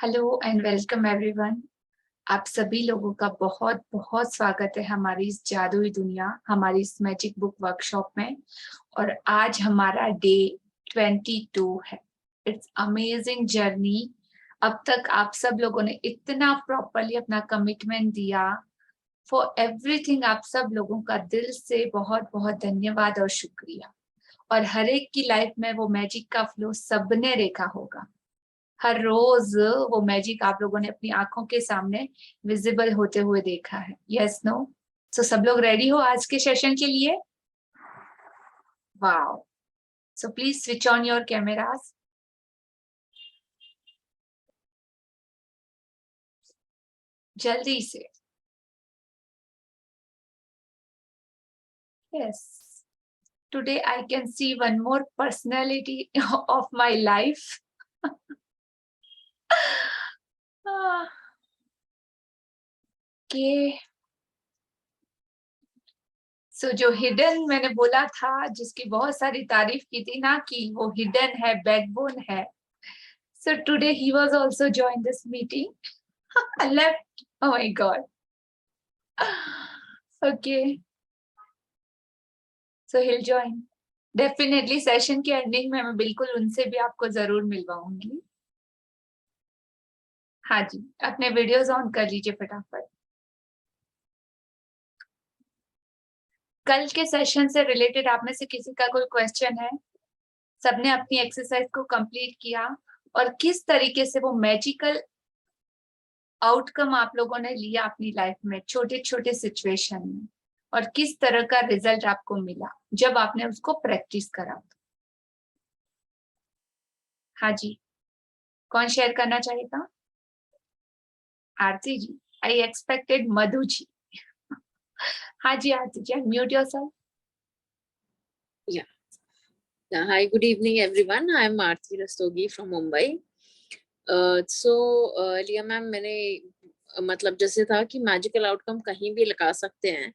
Hello and welcome everyone. आप सभी लोगों का बहुत बहुत स्वागत है हमारी इस जादुई दुनिया, हमारी इस मैजिक बुक वर्कशॉप में। और आज हमारा डे 22 है। It's amazing journey. अब तक आप सब लोगों ने इतना प्रॉपरली अपना कमिटमेंट दिया। फॉर एवरीथिंग आप सब लोगों का दिल से बहुत बहुत धन्यवाद और शुक्रिया। और हर एक की लाइफ में वो मैजिक का फ्लो सबने देखा होगा। हर रोज वो मैजिक आप लोगों ने अपनी आंखों के सामने विजिबल होते हुए देखा है। Yes no? सो सब लोग रेडी हो आज के सेशन के लिए? Wow! So please switch on your cameras. जल्दी से। Yes, today I can see one more personality of my life. के सो जो हिडन मैंने बोला था, जिसकी बहुत सारी तारीफ की थी ना कि वो हिडन है, बैकबोन है। So today he was also join this meeting. Left. Oh my God. Okay. So he'll join. Definitely session के एंडिंग में मैं बिल्कुल उनसे भी आपको जरूर मिलवाऊंगी। हाँ जी, अपने वीडियोस ऑन कर लीजिए फटाफट। कल के सेशन से रिलेटेड आप में से किसी का कोई क्वेश्चन है? सबने अपनी एक्सरसाइज को कंप्लीट किया और किस तरीके से वो मैजिकल आउटकम आप लोगों ने लिया अपनी लाइफ में छोटे छोटे सिचुएशन में, और किस तरह का रिजल्ट आपको मिला जब आपने उसको प्रैक्टिस करा? हाँ जी, कौन शेयर करना चाहेगा? Aarti ji, I expected Madhu ji. हाँ जी Aarti ji, mute yourself. Yeah. Hi, good evening, everyone. I'm Aarti Rastogi from Mumbai. लिया मैम, मैंने मतलब जैसे था कि मैजिकल आउटकम कहीं भी लगा सकते हैं,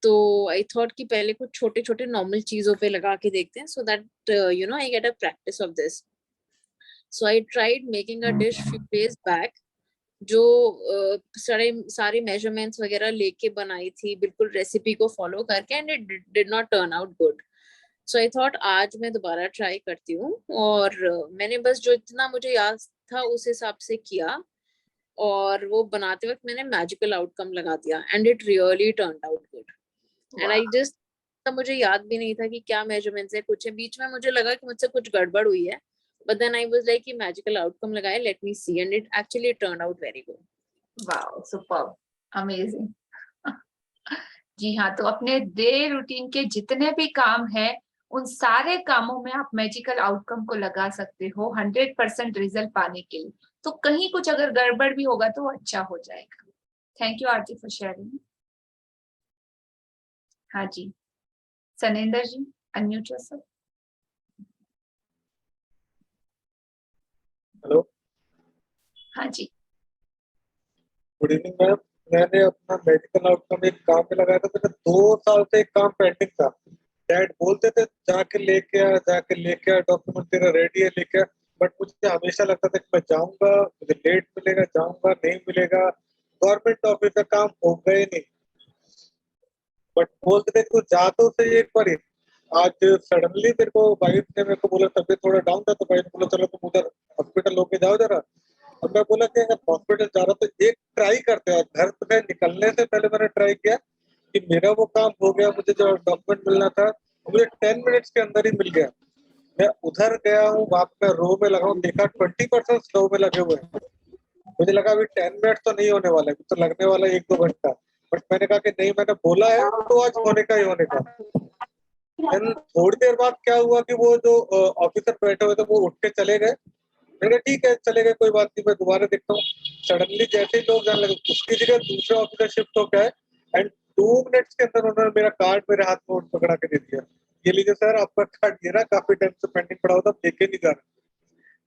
तो आई थॉट कि पहले कुछ छोटे छोटे नॉर्मल चीजों पे लगा के देखते हैं, so that I get a practice of this. So I tried making a dish few days back, जो सारे मेजरमेंट्स वगैरह लेके बनाई थी, बिल्कुल रेसिपी को फॉलो करके, and it did not turn out good. So I thought आज मैं दोबारा ट्राई करती हूँ, और मैंने बस जो इतना मुझे याद था उस हिसाब से किया, और वो बनाते वक्त मैंने मैजिकल आउटकम लगा दिया, and it really turned out good. And I just, तब मुझे याद भी नहीं था कि क्या मेजरमेंट्स है, कुछ है. बीच में मुझे लगा कि मुझसे कुछ गड़बड़ हुई है, but then I was like कि मैजिकल आउटकम लगाए, let me see, and it actually turned out very good. Wow, superb, amazing. जी हाँ, तो अपने डे रूटीन के जितने भी काम हैं, उन सारे कामों में आप मैजिकल आउटकम को लगा सकते हो 100% रिजल्ट पाने के लिए। तो कहीं कुछ अगर गड़बड़ भी होगा तो अच्छा हो जाएगा। Thank you Aarti for sharing. हाँ जी, सनेंद्र जी, अनम्यूट योरसेल्फ। हेलो, हाँ जी, गुड इवनिंग मैम. मैंने अपना मेडिकल आउटकम एक काम पे लगाया था. मेरा 2 साल से एक काम पेंडिंग था. डैड बोलते थे जाके लेके आ डॉक्यूमेंट, तेरा रेडी है, लेके आ. बट मुझे हमेशा लगता था कि मैं जाऊंगा, मुझे लेट मिलेगा, जाऊंगा नहीं मिलेगा. गवर्नमेंट ऑफिस का काम हो गए नहीं. बट बोलते थे तू जा तो सही एक बार. आज सडनली मेरे को वाइफ ने मेरे को बोला तबीयत थोड़ा डाउन था, तो वाइफ ने बोला चलो तुम उधर हॉस्पिटल होके जाओ जरा. अब मैं बोला कि अगर हॉस्पिटल जा रहा तो एक ट्राई करते हैं. घर से निकलने से पहले मैंने ट्राई किया कि मेरा वो काम हो गया. मुझे जो डॉक्यूमेंट मिलना था मुझे 10 मिनट्स के अंदर ही मिल गया. मैं उधर गया हूँ, वहां पे रो में लगा हूँ, देखा 20% स्लो में लगे हुए हैं. मुझे लगा अभी 10 मिनट तो नहीं होने वाला है, तो लगने वाला 1-2 घंटा. बट मैंने कहा कि नहीं, मैंने बोला है तो आज होने का ही होने का. देन थोड़ी देर बाद क्या हुआ कि वो जो ऑफिसर बैठे हुए थे वो उठ के चले गए. मैंने कहा ठीक है चले गए, कोई बात नहीं, मैं दोबारा देखता हूँ. सडनली जैसे ही लोग जाने लगे, उसकी जगह दूसरे ऑफिसर शिफ्ट होकर आए, एंड 2 मिनट्स के अंदर उन्होंने मेरा कार्ड मेरे हाथ में पकड़ा के दे दिया. ये लीजिए सर, आपका कार्ड ये रहा, काफी टाइम से पेंडिंग पड़ा हुआ था, लेके नहीं जा रहा.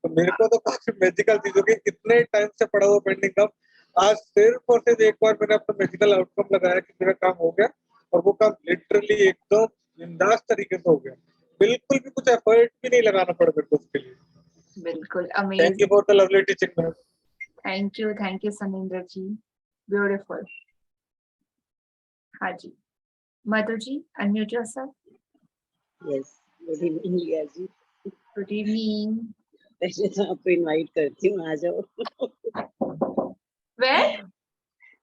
तो मेरे को तो काफी मैजिकल चीज हो गई. इतने टाइम से पड़ा हुआ पेंडिंग काम आज सिर्फ और सिर्फ एक बार मैंने अपना मैजिकल आउटकम लगाया कि मेरा काम हो गया. और वो काम लिटरली एकदम बिंदास तरीके से हो गया. बिल्कुल भी कुछ एफर्ट भी नहीं लगाना पड़ा मेरे को उसके लिए. बिल्कुल thank you amazing. For the lovely teaching ma'am. Thank you Saninder ji, beautiful. हाँ जी, Madhu ji, unmute yourself. Yes, good evening Liya ji. Good evening. पहले तो आपको इनवाइट करती हूँ, आ जाओ वेयर?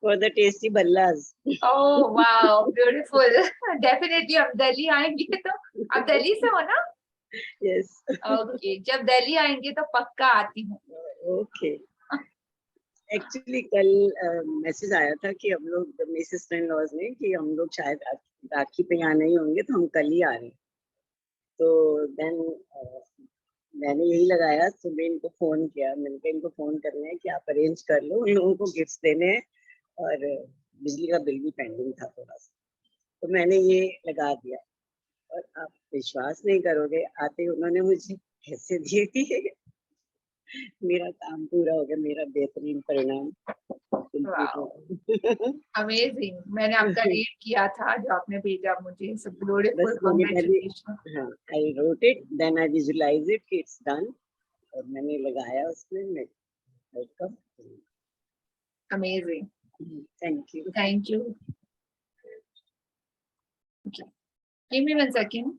फॉर द टेस्टी बल्लास। Oh wow, beautiful. डेफिनेटली हम दिल्ली आएंगे तो, आप दिल्ली से हो ना? यस, ओके, जब दिल्ली आएंगे तो पक्का आती हूँ। ओके। एक्चुअली कल मैसेज आया था कि हम लोग, मेरी सिस्टर इन लॉज ने, कि हम लोग शायद राखी पे यहाँ नहीं होंगे, तो हम कल ही आ रहे हैं। तो देन मैंने यही लगाया, सुबह इनको फोन किया, मैंने कहा इनको फोन करना है कि आप अरेंज कर लो, उन लोगों को गिफ्ट्स देने हैं, और बिजली का बिल भी पेंडिंग था थोड़ा सा, तो मैंने ये लगा दिया। और आप विश्वास नहीं करोगे, आते ही उन्होंने मुझे पैसे दिए थे। मेरा काम पूरा हो गया, मेरा बेहतरीन परिणाम कंप्लीट हो गया। अमेजिंग। मैंने आपका रीड किया था जो आपने भेजा मुझे, सो ब्यूटीफुल, बस मैंने पहले, कांग्रेचुलेशन। हाँ, I wrote it, then I visualise it कि इट्स डन, और मैंने लगाया उसमें, मैं welcome. Amazing, thank you. Thank you. Give me 1 second.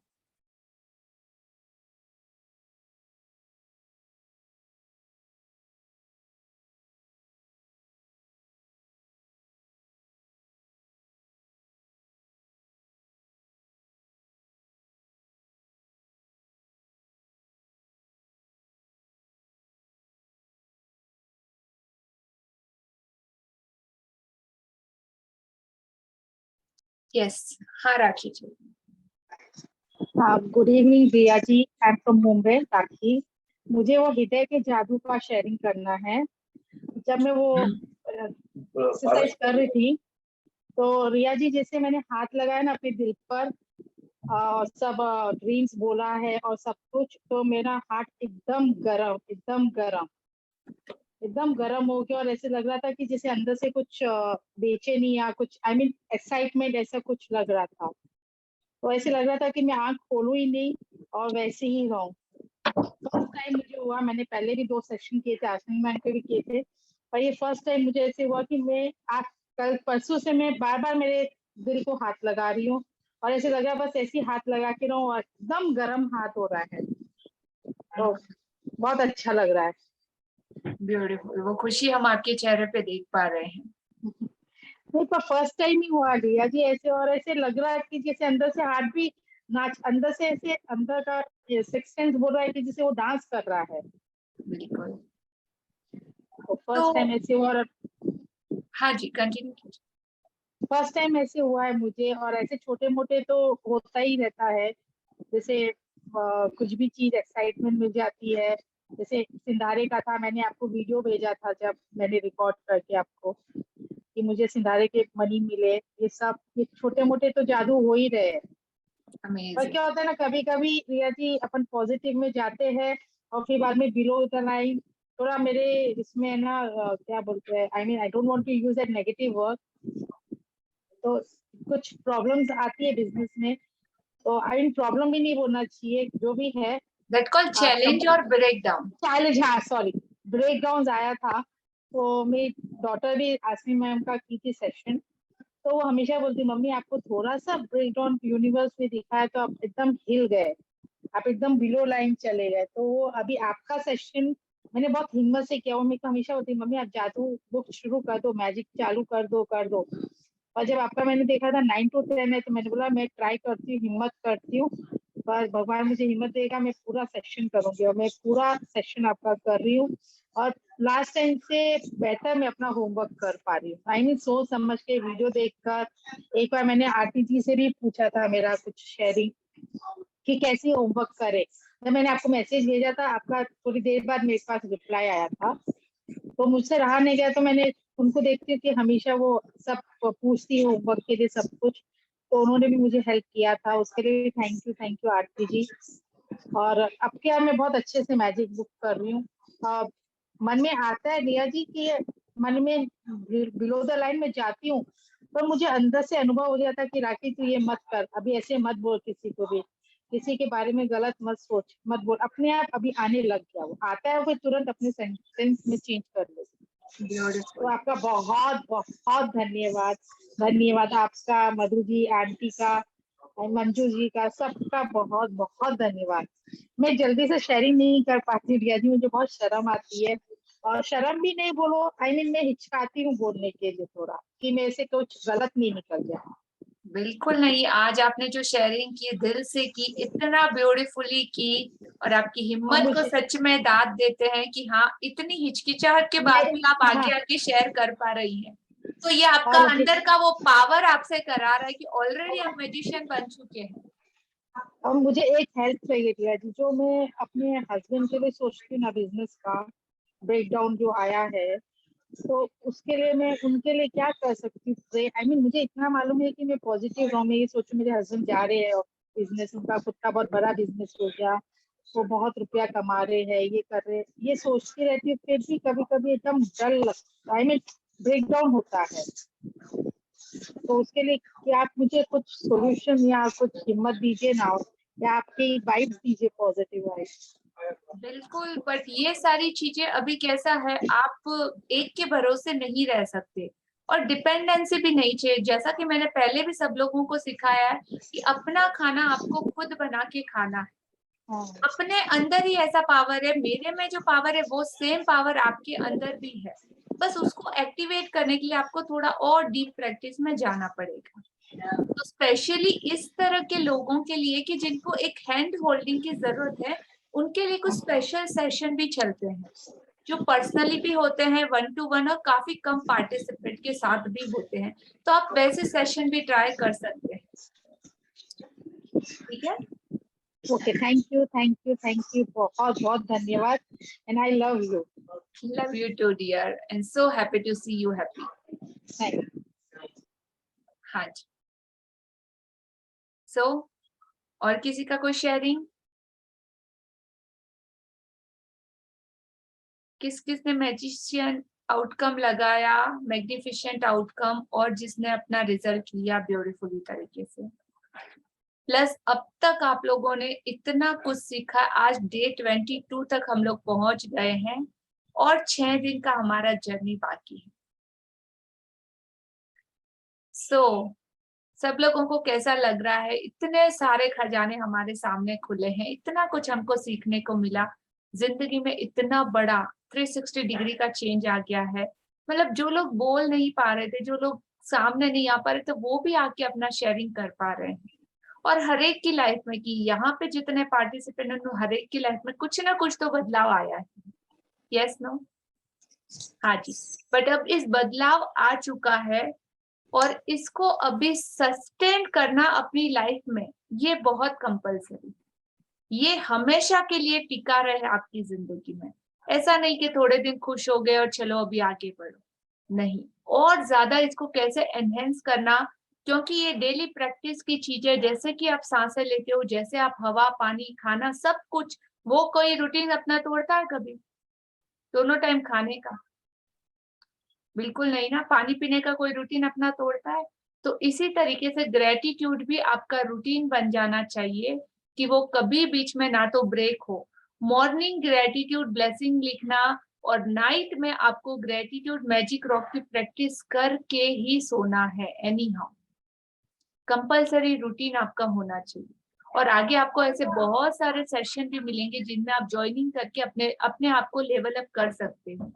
Yes, हाँ Rakhi ji. Good evening Diya ji, I am from Mumbai, Rakhi. मुझे वो हृदय के जादू का शेयरिंग करना है। जब मैं वो एक्सरसाइज कर रही थी, तो रिया जी, जैसे मैंने हाथ लगाया ना अपने दिल पर, सब ड्रीम्स बोला है और सब कुछ, तो मेरा हार्ट एकदम गरम, एकदम गरम, एकदम गरम हो गया, और ऐसे लग रहा था कि जैसे अंदर से कुछ बेचैनी या कुछ, आई मीन एक्साइटमेंट, ऐसा कुछ लग रहा था। तो ऐसे लग रहा था कि मैं आंख खोलूं ही नहीं और वैसे ही रहूं। फर्स्ट टाइम मुझे हुआ, मैंने पहले भी 2 सेशन किए थे, आसमी मैम के भी किए थे, पर ये फर्स्ट टाइम मुझे ऐसे हुआ कि मैं आज कल परसों से मैं बार बार मेरे दिल को हाथ लगा रही हूँ, और ऐसे लग रहा है बस ऐसे ही हाथ लगा के रहूं, और एकदम गर्म हाथ हो रहा है, तो बहुत अच्छा लग रहा है। ब्यूटीफुल, वो खुशी हम आपके चेहरे पे देख पा रहे हैं। नहीं, पर फर्स्ट टाइम ही हुआ लिया जी ऐसे, और ऐसे लग रहा है कि जैसे अंदर से हार्ट भी नाच, अंदर से ऐसे अंदर का सिक्स सेंस बोल रहा है कि जैसे वो डांस कर रहा है। बिल्कुल। तो फर्स्ट टाइम ऐसे हुआ, और हाँ जी, कंटिन्यू कीजिए। फर्स्ट टाइम ऐसे हुआ है मुझे, और ऐसे छोटे मोटे तो होता ही रहता है, जैसे कुछ भी चीज एक्साइटमेंट मिल जाती है। जैसे सिंधारे का था, मैंने आपको वीडियो भेजा था जब मैंने रिकॉर्ड करके आपको, कि मुझे सिंधारे के मनी मिले, ये सब, ये छोटे मोटे तो जादू हो ही रहे हैं। पर अमेजिंग। क्या होता है ना, कभी कभी रिया जी अपन पॉजिटिव में जाते हैं, और फिर बाद में बिलो द लाइन थोड़ा मेरे इसमें है ना, क्या बोलते हैं, I mean I don't want to use that negative word, तो कुछ प्रॉब्लम्स आती है बिजनेस में, तो आई मीन प्रॉब्लम भी नहीं बोलना चाहिए, जो भी है दैट कॉल्ड चैलेंज और ब्रेक डाउन। चैलेंज, हाँ सॉरी, ब्रेक डाउन आया था। तो मेरी डॉटर भी आसमी मैम का की थी सेशन, तो वो हमेशा बोलती, मम्मी आपको थोड़ा सा ब्रेक डाउन यूनिवर्स में दिखा है तो आप एकदम हिल गए, आप एकदम बिलो लाइन चले गए। तो वो अभी आपका सेशन मैंने बहुत हिम्मत से किया, वो मेरे को हमेशा बोलती, मम्मी आप जादू बुक शुरू कर दो, मैजिक चालू कर दो, कर दो। और जब आपका मैंने देखा था 9 to 10 है, तो मैंने बोला मैं ट्राई करती हूँ, हिम्मत करती हूँ, पर भगवान मुझे हिम्मत देगा, मैं पूरा सेशन करूंगी, और मैं पूरा सेशन आपका कर रही हूँ, और लास्ट टाइम से बेटर मैं अपना होमवर्क कर पा रही हूँ। आई मीन सोच समझ के वीडियो देखकर, एक बार मैंने आरती जी से भी पूछा था मेरा कुछ शेयरिंग कि कैसे होमवर्क करे, जब मैंने आपको मैसेज भेजा था, आपका थोड़ी देर बाद मेरे पास रिप्लाई आया था, तो मुझसे रहा नहीं गया, तो मैंने उनको देखती हूँ कि हमेशा वो सब पूछती है होमवर्क के लिए सब कुछ, तो उन्होंने भी मुझे हेल्प किया था, उसके लिए भी थैंक यू आरती जी। और अब क्या, मैं बहुत अच्छे से मैजिक बुक कर रही हूँ। मन में आता है रिया जी कि मन में बिलो द लाइन में जाती हूँ, पर मुझे अंदर से अनुभव हो जाता है कि राखी तू ये मत कर, अभी ऐसे मत बोल किसी को भी, किसी के बारे में गलत मत सोच, मत बोल, अपने आप अभी आने लग गया, वो आता है, वो तुरंत अपने सेंटेंस में चेंज कर ले। तो ब्यूटीफुल। आपका बहुत बहुत धन्यवाद। धन्यवाद आपका, मधु जी, आंटी का और मंजू जी का, सबका बहुत बहुत धन्यवाद। मैं जल्दी से शेयरिंग नहीं कर पाती रिया जी, मुझे बहुत शर्म आती है, और शर्म भी नहीं बोलो, आई मीन मैं हिचकाती हूँ बोलने के लिए थोड़ा, कि मेरे से कुछ गलत नहीं निकल जाए। बिल्कुल नहीं, आज आपने जो शेयरिंग की दिल से की, इतना ब्यूटीफुली की, और आपकी हाँ हिम्मत को मुझे, सच में दाद देते हैं कि हाँ, इतनी हिचकिचाहट के बाद भी आप हाँ, आगे आगे शेयर कर पा रही हैं। तो ये आपका और मुझे, अंदर का वो पावर आपसे करा रहा है कि ऑलरेडी आप मैजिशियन बन चुके हैं। और मुझे एक हेल्प चाहिए रिया जी, जो मैं अपने हस्बैंड के लिए सोचती हूँ ना, बिजनेस का ब्रेकडाउन जो आया है, तो उसके लिए मैं उनके लिए क्या कर सकती हूँ? आई मीन मुझे इतना मालूम है कि मैं पॉजिटिव रहूँ, मैं ये सोचूं मेरे हस्बैंड जा रहे हैं बिजनेस, उनका खुद का बहुत बड़ा बिजनेस हो गया, वो बहुत रुपया कमा रहे हैं, ये कर रहे हैं, ये सोचती रहती हूँ, फिर भी कभी कभी एकदम डर लगता है, आई मीन ब्रेकडाउन होता है। तो उसके लिए क्या आप मुझे कुछ सॉल्यूशन या कुछ हिम्मत दीजिए ना, या आपकी वाइब्स दीजिए, पॉजिटिव वाइब्स। बिल्कुल, बट ये सारी चीजें अभी कैसा है, आप एक के भरोसे नहीं रह सकते, और डिपेंडेंसी भी नहीं चाहिए। जैसा कि मैंने पहले भी सब लोगों को सिखाया है कि अपना खाना आपको खुद बना के खाना है। हाँ, अपने अंदर ही ऐसा पावर है, मेरे में जो पावर है वो सेम पावर आपके अंदर भी है। बस उसको एक्टिवेट करने के लिए आपको थोड़ा और डीप प्रैक्टिस में जाना पड़ेगा। तो स्पेशली इस तरह के लोगों के लिए कि जिनको एक हैंड होल्डिंग की जरूरत है, उनके लिए कुछ स्पेशल सेशन भी चलते हैं, जो पर्सनली भी होते हैं, 1-to-1, और काफी कम पार्टिसिपेंट के साथ भी होते हैं। तो आप वैसे सेशन भी ट्राई कर सकते हैं। ठीक है। ओके, थैंक यू, बहुत बहुत धन्यवाद, and I love you. Love you too, dear, and so happy to see you happy. Thank you. हाँ जी। सो और किसी का कोई शेयरिंग? किस किसने मैजिशियन आउटकम लगाया, मैग्निफिसेंट आउटकम, और जिसने अपना रिजल्ट लिया ब्यूटीफुली तरीके से। प्लस अब तक आप लोगों ने इतना कुछ सीखा, आज डे 22 तक हम लोग पहुंच गए हैं, और 6 दिन का हमारा जर्नी बाकी है। सो सब लोगों को कैसा लग रहा है? इतने सारे खजाने हमारे सामने खुले हैं, इतना कुछ हमको सीखने को मिला, जिंदगी में इतना बड़ा 360 डिग्री का चेंज आ गया है। मतलब जो लोग बोल नहीं पा रहे थे, जो लोग सामने नहीं आ पा रहे थे, वो भी आके अपना शेयरिंग कर पा रहे हैं। और हर एक की लाइफ में, कि यहाँ पे जितने पार्टिसिपेंट हैं, हर एक की लाइफ में कुछ ना कुछ तो बदलाव आया है। Yes, no? हाँ जी। बट अब इस बदलाव आ चुका है, और इसको अभी सस्टेन करना अपनी लाइफ में, ये बहुत कंपलसरी, ये हमेशा के लिए टिका रहे आपकी जिंदगी में। ऐसा नहीं कि थोड़े दिन खुश हो गए और चलो अभी आगे बढ़ो, नहीं, और ज्यादा इसको कैसे एनहेंस करना, क्योंकि ये डेली प्रैक्टिस की चीज है। जैसे कि आप सांसें लेते हो, जैसे आप हवा, पानी, खाना, सब कुछ, वो कोई रूटीन अपना तोड़ता है कभी? दोनों टाइम खाने का? बिल्कुल नहीं ना। पानी पीने का कोई रूटीन अपना तोड़ता है? तो इसी तरीके से ग्रेटिट्यूड भी आपका रूटीन बन जाना चाहिए, कि वो कभी बीच में ना तो ब्रेक हो। मॉर्निंग ग्रेटिट्यूड ब्लेसिंग लिखना, और नाइट में आपको ग्रेटिट्यूड मैजिक रॉक की प्रैक्टिस करके ही सोना है। एनी हाउ कंपल्सरी रूटीन आपका होना चाहिए। और आगे आपको ऐसे बहुत सारे सेशन भी मिलेंगे, जिनमें आप ज्वाइनिंग करके अपने अपने आप को लेवल अप कर सकते हो।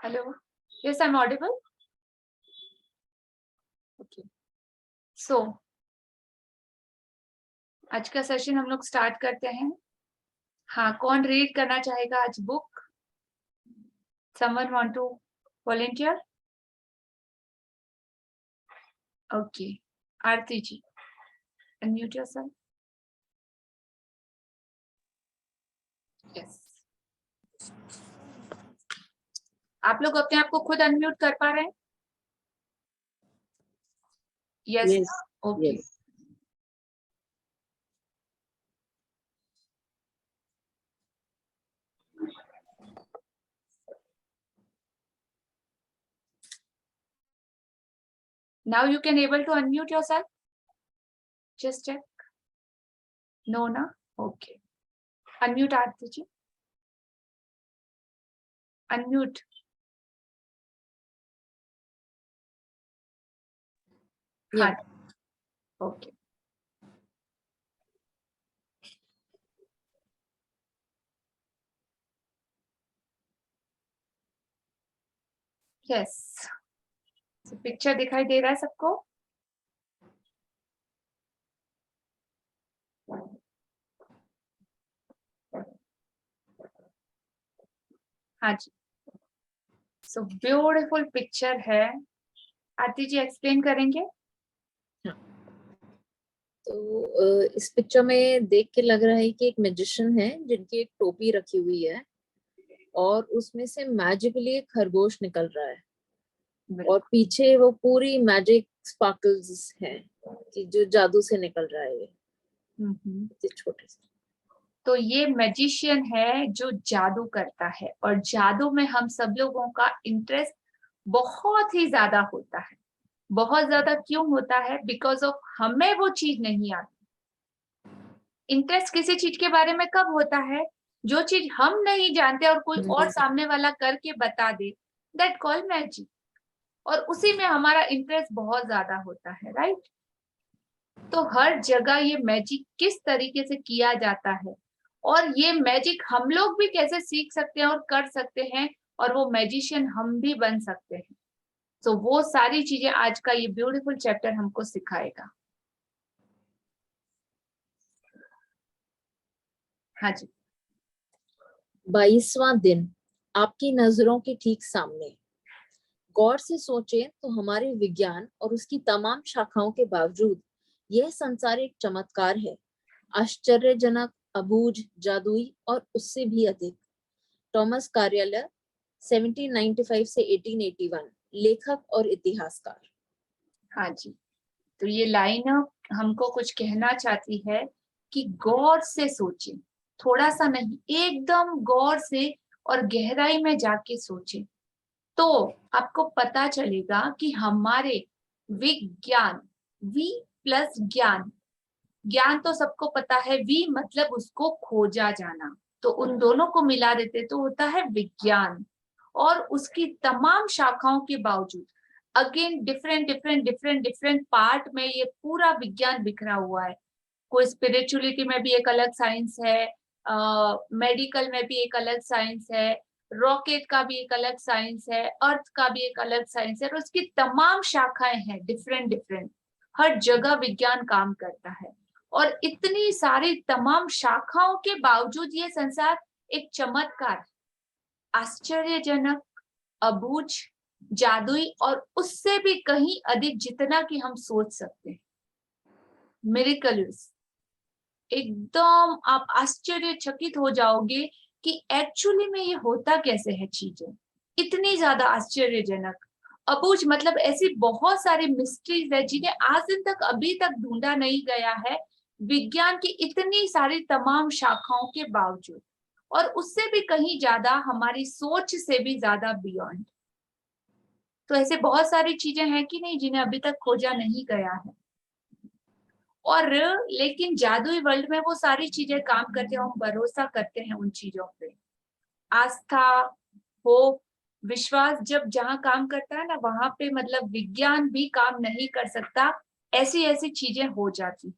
Hello. Yes, I'm audible. Okay. सो आज का सेशन हम लोग स्टार्ट करते हैं। हाँ, कौन रीड करना चाहेगा आज book? Someone want to volunteer? Okay, Aarti ji, unmute yourself. Yes, आप लोग अपने आप को खुद अनम्यूट कर पा रहे हैं? Yes, Yes, okay. yes. Now you can able to unmute yourself. Just check. No, na? Okay. Unmute Aarti ji. Unmute. Yeah. हाँ, okay. Yes. So picture दिखाई दे रहा है सबको? हाँ जी। So beautiful picture है। आरती जी एक्सप्लेन करेंगे? तो इस पिक्चर में देख के लग रहा है कि एक मैजिशियन है जिनकी एक टोपी रखी हुई है और उसमें से मैजिकली एक खरगोश निकल रहा है और पीछे वो पूरी मैजिक स्पार्कल्स हैं कि जो जादू से निकल रहा है ये छोटे से। तो ये मैजिशियन है जो जादू करता है और जादू में हम सब लोगों का इंटरेस्ट बहुत ही ज्यादा होता है। बहुत ज्यादा क्यों होता है? बिकॉज ऑफ हमें वो चीज नहीं आती। इंटरेस्ट किसी चीज के बारे में कब होता है? जो चीज हम नहीं जानते और कोई और सामने वाला करके बता दे, दैट कॉल मैजिक। और उसी में हमारा इंटरेस्ट बहुत ज्यादा होता है, राइट? तो हर जगह ये मैजिक किस तरीके से किया जाता है और ये मैजिक हम लोग भी कैसे सीख सकते हैं और कर सकते हैं और वो मैजिशियन हम भी बन सकते हैं। तो वो सारी चीजें आज का ये ब्यूटीफुल चैप्टर हमको सिखाएगा। हाँ जी। 22वां दिन आपकी नजरों के ठीक सामने। गौर से सोचें तो हमारे विज्ञान और उसकी तमाम शाखाओं के बावजूद यह संसार एक चमत्कार है, आश्चर्यजनक, अबूझ, जादुई और उससे भी अधिक। टॉमस कार्यालय 1795 से 1881, लेखक और इतिहासकार। हाँ जी, तो ये लाइन हमको कुछ कहना चाहती है कि गौर से सोचें, थोड़ा सा नहीं, एकदम गौर से और गहराई में जाके सोचें, तो आपको पता चलेगा कि हमारे विज्ञान, वी प्लस ज्ञान, ज्ञान तो सबको पता है, वी मतलब उसको खोजा जाना, तो उन दोनों को मिला देते तो होता है विज्ञान। और उसकी तमाम शाखाओं के बावजूद again different different different different part में ये पूरा विज्ञान बिखरा हुआ है। कोई स्पिरिचुअलिटी में भी एक अलग साइंस है, मेडिकल में भी एक अलग साइंस है, रॉकेट का भी एक अलग साइंस है, अर्थ का भी एक अलग साइंस है, और उसकी तमाम शाखाएं हैं डिफरेंट डिफरेंट। हर जगह विज्ञान काम करता है और इतनी सारी तमाम शाखाओं के बावजूद ये संसार एक चमत्कार, आश्चर्यजनक, अबूझ, जादुई और उससे भी कहीं अधिक जितना कि हम सोच सकते हैं। मिरेकल्स, एकदम आप आश्चर्यचकित हो जाओगे कि एक्चुअली में ये होता कैसे है चीजें, इतनी ज्यादा आश्चर्यजनक। अबूझ मतलब ऐसी बहुत सारी मिस्ट्रीज है जिन्हें आज दिन तक अभी तक ढूंढा नहीं गया है विज्ञान की इतनी सारी तमाम शाखाओं के बावजूद, और उससे भी कहीं ज्यादा हमारी सोच से भी ज्यादा बियॉन्ड। तो ऐसे बहुत सारी चीजें हैं कि नहीं जिन्हें अभी तक खोजा नहीं गया है। और लेकिन जादुई वर्ल्ड में वो सारी चीजें काम करते हैं, हम भरोसा करते हैं उन चीजों पे। आस्था, होप, विश्वास जब जहां काम करता है ना, वहां पे मतलब विज्ञान भी काम नहीं कर सकता। ऐसी ऐसी चीजें हो जाती हैं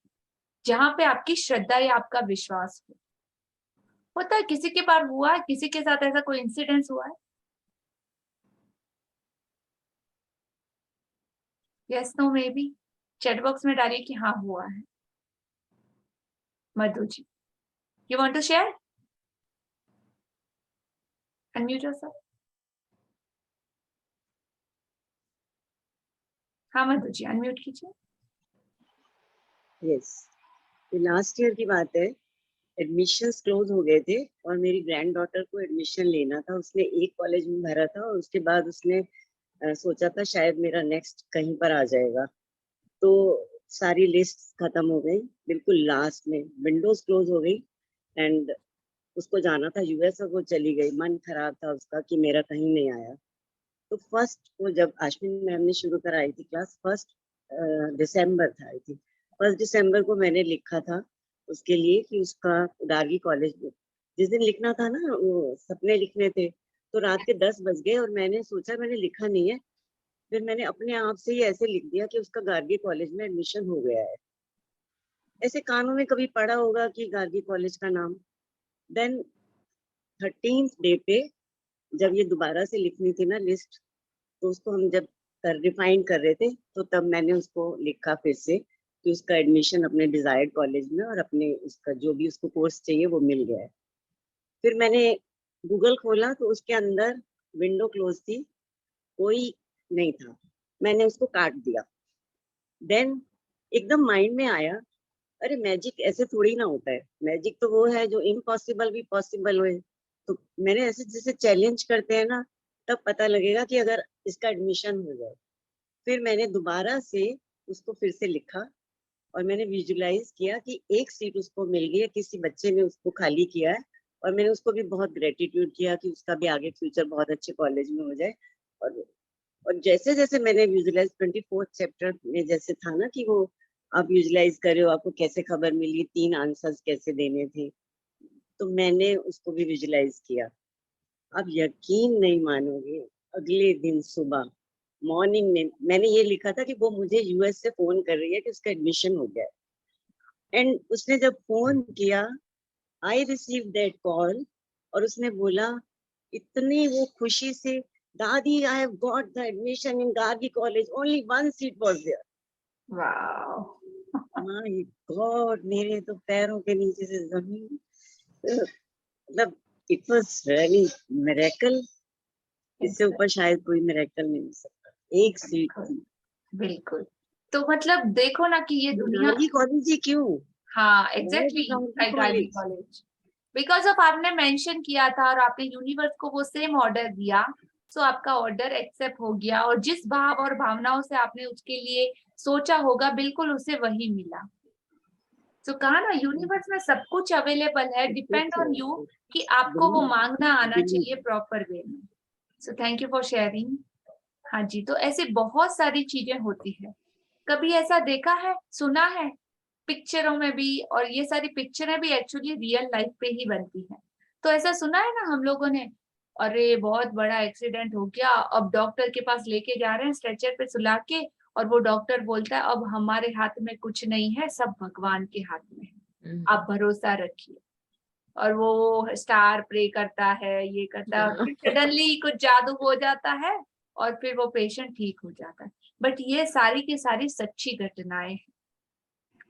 जहां पे आपकी श्रद्धा या आपका विश्वास हो। होता है, किसी के पास हुआ है, किसी के साथ ऐसा कोई इंसिडेंस हुआ है? Yes no maybe, chat box में डालिए कि हाँ हुआ है। Madhu ji, you want to share? Unmute yourself. हाँ मधु जी, अनम्यूट कीजिए। यस, लास्ट ईयर की बात है, एडमिशंस क्लोज हो गए थे और मेरी ग्रैंड डॉटर को एडमिशन लेना था। उसने एक कॉलेज में भरा था और उसके बाद उसने सोचा था शायद मेरा नेक्स्ट कहीं पर आ जाएगा। तो सारी लिस्ट खत्म हो गई, बिल्कुल लास्ट में विंडोज क्लोज हो गई एंड उसको जाना था यूएस और वो चली गई। मन खराब था उसका कि मेरा कहीं नहीं आया। तो फर्स्ट वो जब अश्विन मैम ने शुरू कराई थी क्लास, 1 दिसंबर था आई थी, 1 दिसंबर को मैंने लिखा था उसके लिए कि उसका गार्गी कॉलेज में जिस दिन लिखना था ना, वो सपने लिखने थे, तो रात के 10 बज गए और मैंने सोचा मैंने लिखा नहीं है। फिर मैंने अपने आप से ही ऐसे लिख दिया कि उसका गार्गी कॉलेज में एडमिशन हो गया है। ऐसे कानों में कभी पढ़ा होगा कि गार्गी कॉलेज का नाम। देन 13th डे पे जब ये दोबारा से लिखनी थी ना लिस्ट, तो उसको हम जब रिफाइन कर रहे थे तो तब मैंने उसको लिखा फिर से कि उसका एडमिशन अपने डिजायर्ड कॉलेज में और अपने उसका जो भी उसको कोर्स चाहिए वो मिल गया है। फिर मैंने गूगल खोला तो उसके अंदर विंडो क्लोज थी, कोई नहीं था, मैंने उसको काट दिया। देन एकदम माइंड में आया, अरे मैजिक ऐसे थोड़ी ना होता है, मैजिक तो वो है जो इम्पॉसिबल भी पॉसिबल हो। तो मैंने ऐसे जैसे चैलेंज करते हैं ना, तब पता लगेगा कि अगर इसका एडमिशन हो जाए। फिर मैंने दोबारा से उसको फिर से लिखा और मैंने विजुलाइज किया कि एक सीट उसको मिल गई है, किसी बच्चे ने उसको खाली किया है और मैंने उसको भी बहुत ग्रेटिट्यूड किया कि उसका भी आगे फ्यूचर बहुत अच्छे कॉलेज में हो जाए। और और जैसे जैसे मैंने विजुलाइज 24th चैप्टर में जैसे था ना कि वो आप विजुलाइज कर रहे हो, आपको कैसे खबर मिली, 3 आंसर्स कैसे देने थे, तो मैंने उसको भी विजुलाइज किया। आप यकीन नहीं मानोगे, अगले दिन सुबह मॉर्निंग में मैंने ये लिखा था कि वो मुझे यूएस से फोन कर रही है कि उसका एडमिशन हो गया। एंड उसने जब फोन किया, आई रिसीव दैट कॉल और उसने बोला इतनी वो खुशी से, दादी I have got the admission in Gargi college, only 1 seat was there. Wow, my god, मेरे तो पैरों के नीचे से जमीन, मतलब इट वाज रियली मिरेकल। इससे ऊपर शायद कोई मिरेकल नहीं हो सकता। एक सीट थी। बिल्कुल। तो मतलब देखो ना कि ये दुनिया, गार्गी कॉलेज ही क्यों? हाँ Why exactly, the Gargi Gargi college? College, because of आपने मेंशन किया था और आपने यूनिवर्स को वो सेम ऑर्डर दिया, सो आपका ऑर्डर एक्सेप्ट हो गया और जिस भाव और भावनाओं से आपने उसके लिए सोचा होगा बिल्कुल उसे वही मिला। तो कहा ना यूनिवर्स में सब कुछ अवेलेबल है, डिपेंड ऑन यू कि आपको वो मांगना आना चाहिए प्रॉपर वे में। सो थैंक यू फॉर शेयरिंग। हाँ जी, तो ऐसे बहुत सारी चीजें होती है। कभी ऐसा देखा है, सुना है पिक्चरों में भी, और ये सारी पिक्चरें भी एक्चुअली रियल लाइफ पे ही बनती है। तो ऐसा सुना है ना हम लोगों ने, अरे बहुत बड़ा एक्सीडेंट हो गया, अब डॉक्टर के पास लेके जा रहे हैं स्ट्रेचर पे सुला के, और वो डॉक्टर बोलता है अब हमारे हाथ में कुछ नहीं है, सब भगवान के हाथ में है, आप भरोसा रखिए। और वो स्टार प्रे करता है, ये करता है, और फिर सडनली कुछ जादू हो जाता है और फिर वो पेशेंट ठीक हो जाता है। बट ये सारी की सारी सच्ची घटनाएं हैं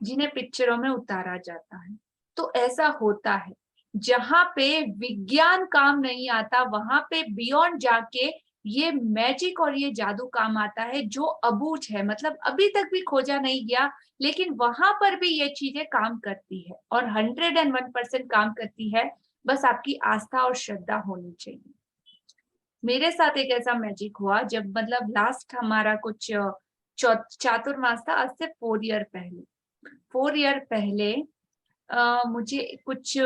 जिन्हें पिक्चरों में उतारा जाता है। तो ऐसा होता है, जहां पे विज्ञान काम नहीं आता वहां पे बियॉन्ड जाके ये मैजिक और ये जादू काम आता है, जो अबूझ है, मतलब अभी तक भी खोजा नहीं गया, लेकिन वहां पर भी ये चीजें काम करती है और 101% काम करती है। बस आपकी आस्था और श्रद्धा होनी चाहिए। मेरे साथ एक ऐसा मैजिक हुआ जब मतलब लास्ट हमारा कुछ चातुर्मास था, आज से 4 ईयर पहले। 4 ईयर पहले मुझे कुछ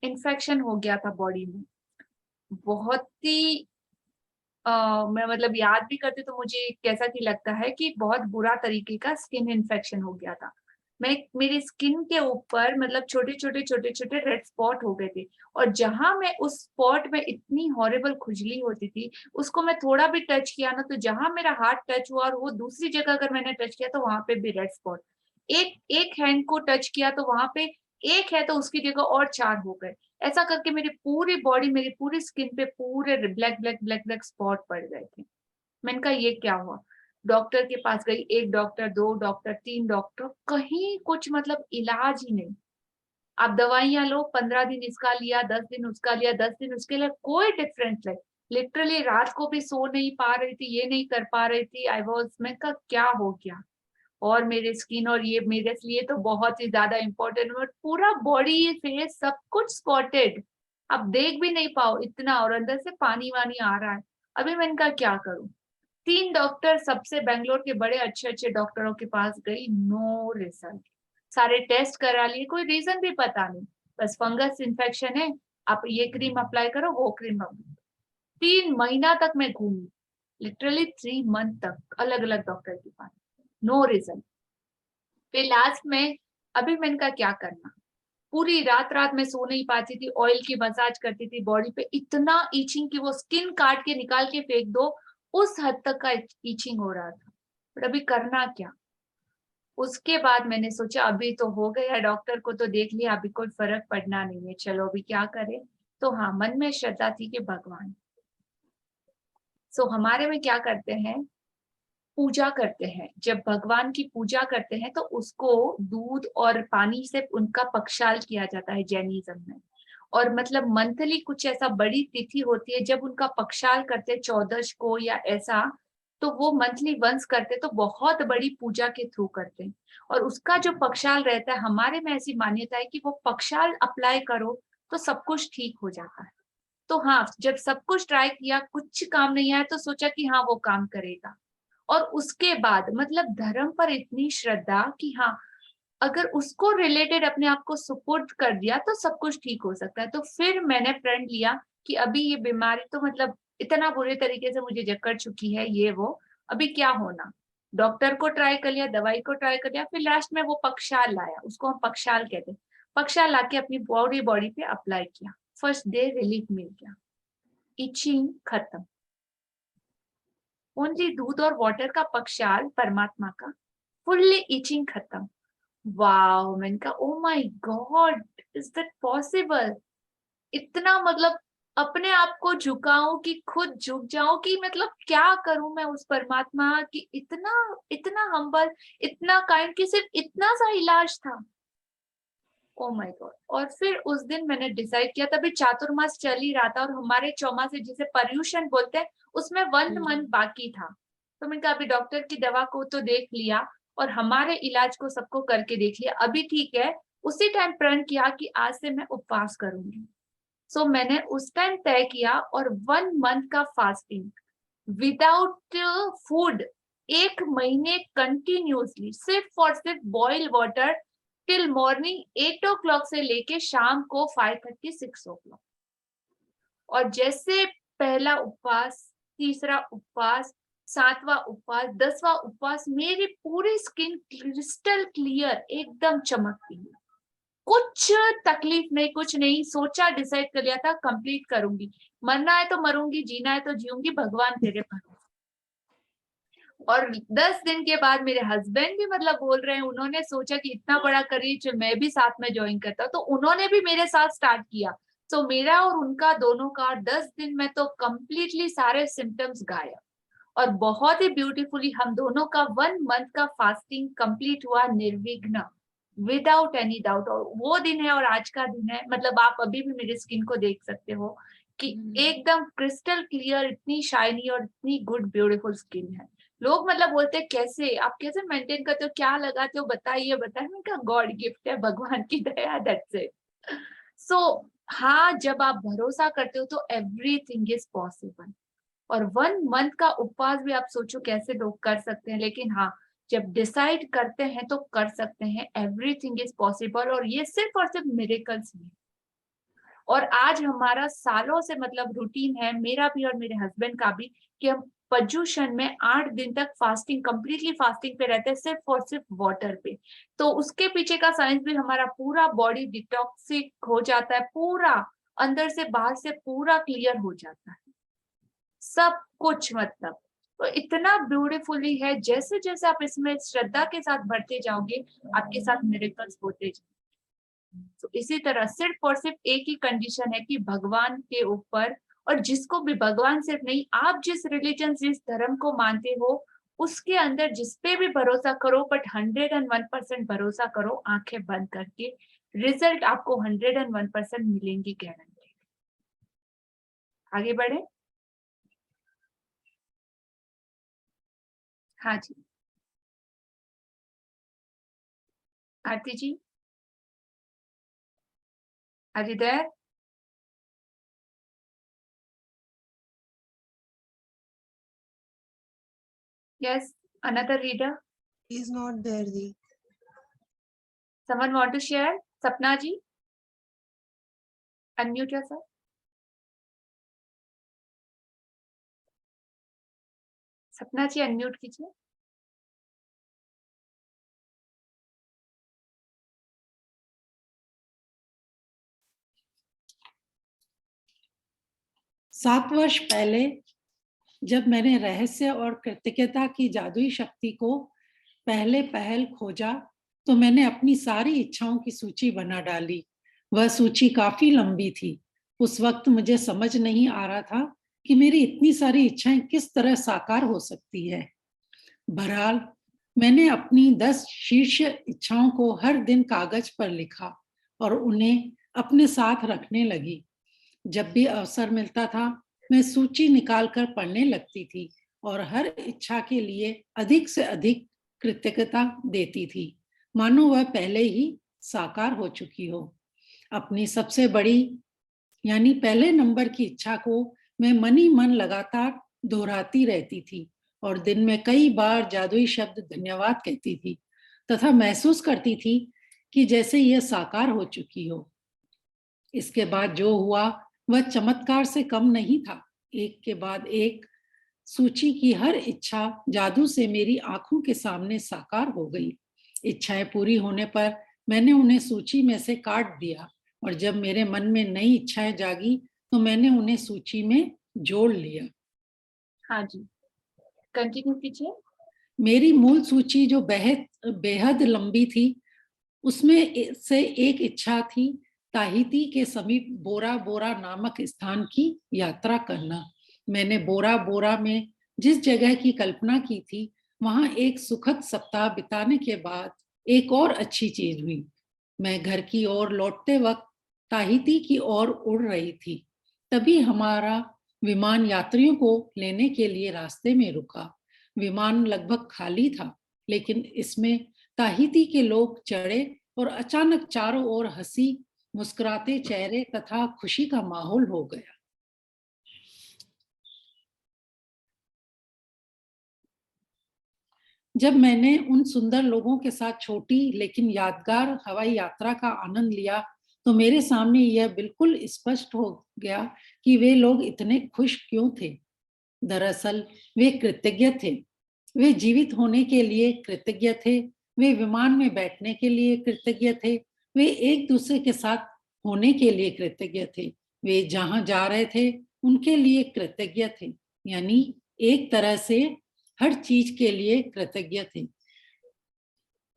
इन्फेक्शन हो गया था बॉडी में, बहुत ही मैं मतलब याद भी करती तो मुझे कैसा कि लगता है कि बहुत बुरा तरीके का स्किन इन्फेक्शन हो गया था। मैं, मेरी स्किन के ऊपर मतलब छोटे छोटे छोटे छोटे रेड स्पॉट हो गए थे, और जहां मैं उस स्पॉट में इतनी हॉरिबल खुजली होती थी, उसको मैं थोड़ा भी टच किया ना, तो जहां मेरा हाथ टच हुआ और वो दूसरी जगह अगर मैंने टच किया तो वहां पे भी रेड स्पॉट। एक एक हैंड को टच किया तो वहां पे एक है तो उसकी जगह और 4 हो गए। ऐसा करके मेरी पूरी बॉडी, मेरी पूरी स्किन पे पूरे black black black black spot पड़ गए थे। मैंने कहा ये क्या हुआ? डॉक्टर के पास गई, एक डॉक्टर, 2 डॉक्टर, 3 डॉक्टर, कहीं कुछ मतलब इलाज ही नहीं। आप दवाइयां लो, 15 दिन इसका लिया, 10 दिन उसका लिया, 10 दिन उसके लिए, कोई डिफरेंस नहीं। लिटरली रात को भी सो नहीं पा रही थी, ये नहीं कर पा रही थी। मैं कहा क्या हो गया। और मेरे स्किन, और ये मेरे लिए तो बहुत ही ज्यादा इम्पोर्टेंट, पूरा बॉडी फेस सब कुछ स्पॉटेड, आप देख भी नहीं पाओ इतना, और अंदर से पानी वानी आ रहा है। अभी मैंने कहा क्या करूं। 3 डॉक्टर, सबसे बेंगलोर के बड़े अच्छे अच्छे डॉक्टरों के पास गई, नो रिजल्ट। सारे टेस्ट करा लिए, कोई रीजन भी पता नहीं, बस फंगस इन्फेक्शन है, आप ये क्रीम अप्लाई करो, वो क्रीम अप्लाई। 3 महीना तक मैं घूमी, लिटरली 3 मंथ तक अलग अलग डॉक्टर के पास, नो रिजल्ट। फिर लास्ट में अभी मैंने कहा क्या करना। पूरी रात रात में सो नहीं पाती थी, ऑयल की मसाज करती थी बॉडी पे, इतना ईचिंग की वो स्किन काट के निकाल के फेंक दो, उस हद तक का ईचिंग हो रहा था। बट अभी करना क्या। उसके बाद मैंने सोचा अभी तो हो गया, डॉक्टर को तो देख लिया, अभी कोई फर्क पड़ना नहीं है, चलो अभी क्या करें। तो हाँ, मन में श्रद्धा थी कि भगवान। सो हमारे में क्या करते हैं, पूजा करते हैं। जब भगवान की पूजा करते हैं तो उसको दूध और पानी से उनका पक्षाल किया जाता है जैनिज्म में। और मतलब मंथली कुछ ऐसा बड़ी तिथि होती है जब उनका पक्षाल करते, 14 को या ऐसा, तो वो मंथली वंस करते, तो बहुत बड़ी पूजा के थ्रू करते हैं। और उसका जो पक्षाल रहता है, हमारे में ऐसी मान्यता है कि वो पक्षाल अप्लाई करो तो सब कुछ ठीक हो जाता है। तो हाँ, जब सब कुछ ट्राई किया, कुछ काम नहीं आया, तो सोचा कि हाँ वो काम करेगा। और उसके बाद मतलब धर्म पर इतनी श्रद्धा कि हाँ, अगर उसको रिलेटेड अपने आप को सुपुर्द कर दिया तो सब कुछ ठीक हो सकता है। तो फिर मैंने प्रण लिया कि अभी ये बीमारी तो मतलब इतना बुरे तरीके से मुझे जकड़ चुकी है, ये वो, अभी क्या होना। डॉक्टर को ट्राई कर लिया, दवाई को ट्राई कर लिया, फिर लास्ट में वो पक्षाल लाया, उसको हम पक्षाल कहते हैं। पक्षाल लाके अपनी बॉडी पे अप्लाई किया, फर्स्ट डे रिलीफ मिल गया, इचिंग खत्म। ओनली दूध और वाटर का पक्षाल परमात्मा का, फुल्ली इचिंग खत्म। वाओ, मैंने कहा oh my God, is that possible. इतना मतलब अपने आप को झुकाऊं कि खुद झुक जाऊं कि मतलब क्या करूं मैं उस परमात्मा की, इतना इतना हम्बल, इतना काइंड कि सिर्फ इतना सा इलाज था। Oh my God. और फिर उस दिन मैंने डिसाइड किया, तभी चातुर्मास चल ही रहा था और हमारे चौमासे जिसे पर्यूषण बोलते हैं उसमें 1 मंथ बाकी था। तो मैंने कहा अभी डॉक्टर की दवा को तो देख लिया और हमारे इलाज को सबको करके देख लिया, अभी ठीक है। उसी टाइम प्रण किया कि आज से मैं उपवास करूंगी। सो मैंने उस टाइम तय किया और 1 मंथ का फास्टिंग विदाउट फूड, 1 महीने कंटिन्यूसली सिर्फ और सिर्फ boil water till morning 8 o'clock से लेके शाम को 5:30 6 o'clock। और जैसे पहला उपवास, तीसरा उपवास, 7वां उपवास, 10वां उपवास, मेरी पूरी स्किन क्रिस्टल क्लियर एकदम चमकती है, कुछ तकलीफ नहीं, कुछ नहीं। सोचा, डिसाइड कर लिया था कंप्लीट करूंगी, मरना है तो मरूंगी, जीना है तो जीऊंगी, भगवान तेरे भरोसे। और 10 दिन के बाद मेरे हस्बैंड भी मतलब बोल रहे हैं, उन्होंने सोचा कि इतना बड़ा करियर मैं भी साथ में ज्वाइन करता, तो उन्होंने भी मेरे साथ स्टार्ट किया। तो मेरा और उनका दोनों का 10 दिन में तो कंप्लीटली सारे सिम्टम्स गायब। और बहुत ही ब्यूटीफुली हम दोनों का 1 मंथ का फास्टिंग कंप्लीट हुआ निर्विघ्न, विदाउट एनी डाउट। और वो दिन है और आज का दिन है, मतलब आप अभी भी मेरी स्किन को देख सकते हो कि एकदम क्रिस्टल क्लियर, इतनी शाइनी और इतनी गुड ब्यूटीफुल स्किन है। लोग मतलब बोलते हैं कैसे आप कैसे मेंटेन करते हो, क्या लगाते हो, बताइए बताइए। मैंने कहा गॉड गिफ्ट है, भगवान की दया, दैट्स इट। सो हाँ, जब आप भरोसा करते हो तो एवरीथिंग इज पॉसिबल। और 1 मंथ का उपवास भी आप सोचो कैसे लोग कर सकते हैं, लेकिन हाँ, जब डिसाइड करते हैं तो कर सकते हैं, एवरीथिंग इज पॉसिबल। और ये सिर्फ और सिर्फ मिरेकल्स नहीं। और आज हमारा सालों से मतलब रूटीन है, मेरा भी और मेरे हस्बैंड का भी, कि हम पर्युषण में 8 दिन तक फास्टिंग, कंप्लीटली फास्टिंग पे रहते हैं, सिर्फ और सिर्फ वाटर पे। तो उसके पीछे का साइंस भी, हमारा पूरा बॉडी डिटॉक्सिक हो जाता है, पूरा अंदर से बाहर से पूरा क्लियर हो जाता है सब कुछ। मतलब तो इतना ब्यूटीफुली है, जैसे जैसे आप इसमें श्रद्धा के साथ बढ़ते जाओगे आपके साथ मिरेकल्स होते जाएंगे। तो इसी तरह सिर्फ और सिर्फ एक ही कंडीशन है कि भगवान के ऊपर, और जिसको भी भगवान सिर्फ नहीं, आप जिस रिलीजन जिस धर्म को मानते हो उसके अंदर जिस पे भी भरोसा करो, बट 101% भरोसा करो आंखें बंद करके, रिजल्ट आपको 101% मिलेंगी गारंटी। आगे बढ़े। हाँ जी आरती जी, are you there? Yes, another reader. He is not there, Di. Someone want to share? Sapna ji, unmute yourself. सपना जी अनम्यूट कीजिए। सात वर्ष पहले जब मैंने रहस्य और कृतज्ञता की जादुई शक्ति को पहले पहल खोजा तो मैंने अपनी सारी इच्छाओं की सूची बना डाली। वह सूची काफी लंबी थी। उस वक्त मुझे समझ नहीं आ रहा था कि मेरी इतनी सारी इच्छाएं किस तरह साकार हो सकती है। बहरहाल मैंने अपनी 10 शीर्ष इच्छाओं को हर दिन कागज पर लिखा और उन्हें अपने साथ रखने लगी। जब भी अवसर मिलता था मैं सूची निकालकर पढ़ने लगती थी और हर इच्छा के लिए अधिक से अधिक कृतज्ञता देती थी, मानो वह पहले ही साकार हो चुकी हो। अपनी सबसे बड़ी यानी पहले नंबर की इच्छा को मैं मन ही मन लगातार दोहराती रहती थी और दिन में कई बार जादुई शब्द धन्यवाद कहती थी तथा महसूस करती थी कि जैसे यह साकार हो चुकी हो। इसके बाद जो हुआ वह चमत्कार से कम नहीं था। एक के बाद एक सूची की हर इच्छा जादू से मेरी आंखों के सामने साकार हो गई। इच्छाएं पूरी होने पर मैंने उन्हें सूची में से काट दिया और जब मेरे मन में नई इच्छाएं जागी तो मैंने उन्हें सूची में जोड़ लिया। हाँ जी कंटिन्यू कीजिए। मेरी मूल सूची जो बेहद लंबी थी उसमें से एक इच्छा थी ताहिती के समीप बोरा बोरा नामक स्थान की यात्रा करना। मैंने बोरा बोरा में जिस जगह की कल्पना की थी वहां एक सुखद सप्ताह बिताने के बाद एक और अच्छी चीज हुई। मैं घर की ओर लौटते वक्त ताहिती की ओर उड़ रही थी। तभी हमारा विमान यात्रियों को लेने के लिए रास्ते में रुका। विमान लगभग खाली था लेकिन इसमें ताहिती के लोग चढ़े और अचानक चारों ओर हंसी मुस्कुराते चेहरे तथा खुशी का माहौल हो गया। जब मैंने उन सुंदर लोगों के साथ छोटी लेकिन यादगार हवाई यात्रा का आनंद लिया तो मेरे सामने यह बिल्कुल स्पष्ट हो गया कि वे लोग इतने खुश क्यों थे। दरअसल वे कृतज्ञ थे। वे जीवित होने के लिए कृतज्ञ थे। वे विमान में बैठने के लिए कृतज्ञ थे। वे एक दूसरे के साथ होने के लिए कृतज्ञ थे। वे जहां जा रहे थे उनके लिए कृतज्ञ थे। यानी एक तरह से हर चीज के लिए कृतज्ञ थे।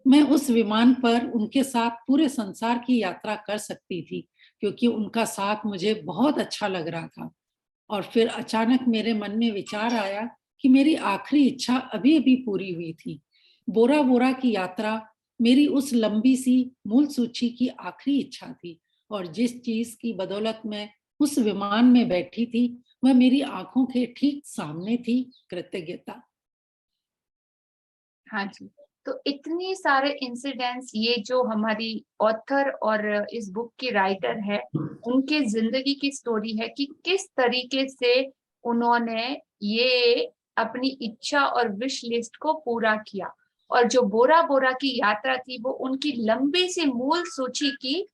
मैं उस विमान पर उनके साथ पूरे संसार की यात्रा कर सकती थी क्योंकि उनका साथ मुझे बहुत अच्छा लग रहा था। और फिर अचानक मेरे मन में विचार आया कि मेरी आखिरी इच्छा अभी अभी पूरी हुई थी। बोरा बोरा की यात्रा मेरी उस लंबी सी मूल सूची की आखिरी इच्छा थी और जिस चीज की बदौलत मैं उस विमान में बैठी थी वह मेरी आंखों के ठीक सामने थी, कृतज्ञता। हाँ जी तो इतनी सारे इंसिडेंट्स ये जो हमारी ऑथर और इस बुक की राइटर है उनके जिंदगी की स्टोरी है कि किस तरीके से उन्होंने ये अपनी इच्छा और विश लिस्ट को पूरा किया। और जो बोरा बोरा की यात्रा थी वो उनकी लंबी सी मूल सूची की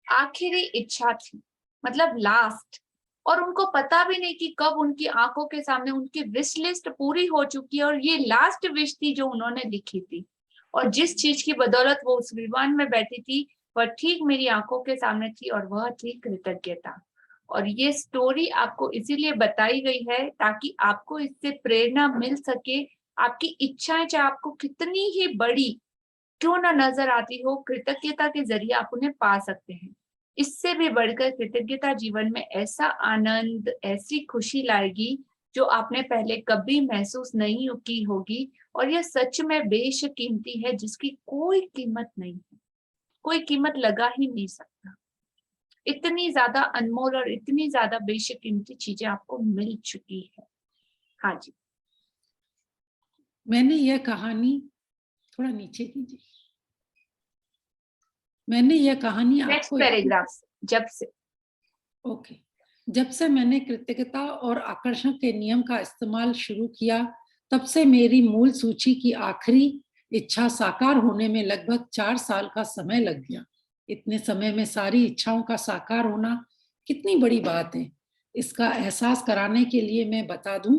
आखिरी इच्छा थी, मतलब लास्ट। और उनको पता भी नहीं कि कब उनकी आंखों के सामने उनकी विश लिस्ट पूरी हो चुकी है और ये लास्ट विश थी जो उन्होंने लिखी थी। और जिस चीज की बदौलत वो उस विमान में बैठी थी वह ठीक मेरी आंखों के सामने थी और वह थी कृतज्ञता। और ये स्टोरी आपको इसीलिए बताई गई है ताकि आपको इससे प्रेरणा मिल सके। आपकी इच्छाएं चाहे आपको कितनी ही बड़ी क्यों ना नजर आती हो, कृतज्ञता के जरिए आप उन्हें पा सकते हैं। इससे भी बढ़कर कृतज्ञता जीवन में ऐसा आनंद ऐसी खुशी लाएगी जो आपने पहले कभी महसूस नहीं की होगी, और ये सच में बेशकीमती है, जिसकी कोई कीमत नहीं है, कोई कीमत लगा ही नहीं सकता। इतनी ज्यादा अनमोल और इतनी ज्यादा बेशकीमती चीजें आपको मिल चुकी है। हाँ जी। मैंने यह कहानी थोड़ा नीचे कीजिए। मैंने यह कहानी नेक्स्ट आपको पैराग्राफ, जब से ओके जब से मैंने कृतज्ञता और आकर्षण के नियम का इस्तेमाल शुरू किया, तब से मेरी मूल सूची की आखिरी इच्छा साकार होने में लगभग 4 साल का समय लग गया। इतने समय में सारी इच्छाओं का साकार होना कितनी बड़ी बात है। इसका एहसास कराने के लिए मैं बता दूं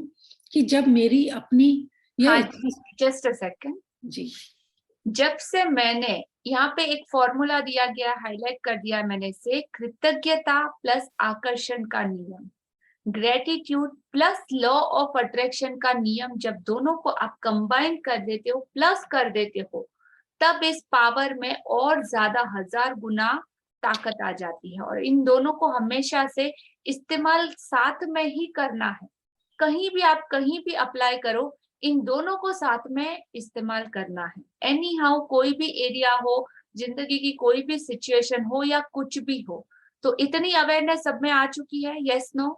कि जब मेरी अपनी हाँ यह जस्ट अ सेकंड। जी जब से मैंने, यहाँ पे एक फॉर्मूला दिया गया, हाईलाइट कर दिया मैंने से, कृतज्ञता प्लस आकर्षण का नियम, gratitude plus law of attraction का नियम, जब दोनों को आप कंबाइन कर देते हो, प्लस कर देते हो, तब इस पावर में और ज्यादा 1000 गुना ताकत आ जाती है। और इन दोनों को हमेशा से इस्तेमाल साथ में ही करना है। कहीं भी आप कहीं भी अप्लाई करो, इन दोनों को साथ में इस्तेमाल करना है। एनी हाउ, कोई भी एरिया हो, जिंदगी की कोई भी सिचुएशन हो या कुछ भी हो, तो इतनी अवेयरनेस सब में आ चुकी है। यस नो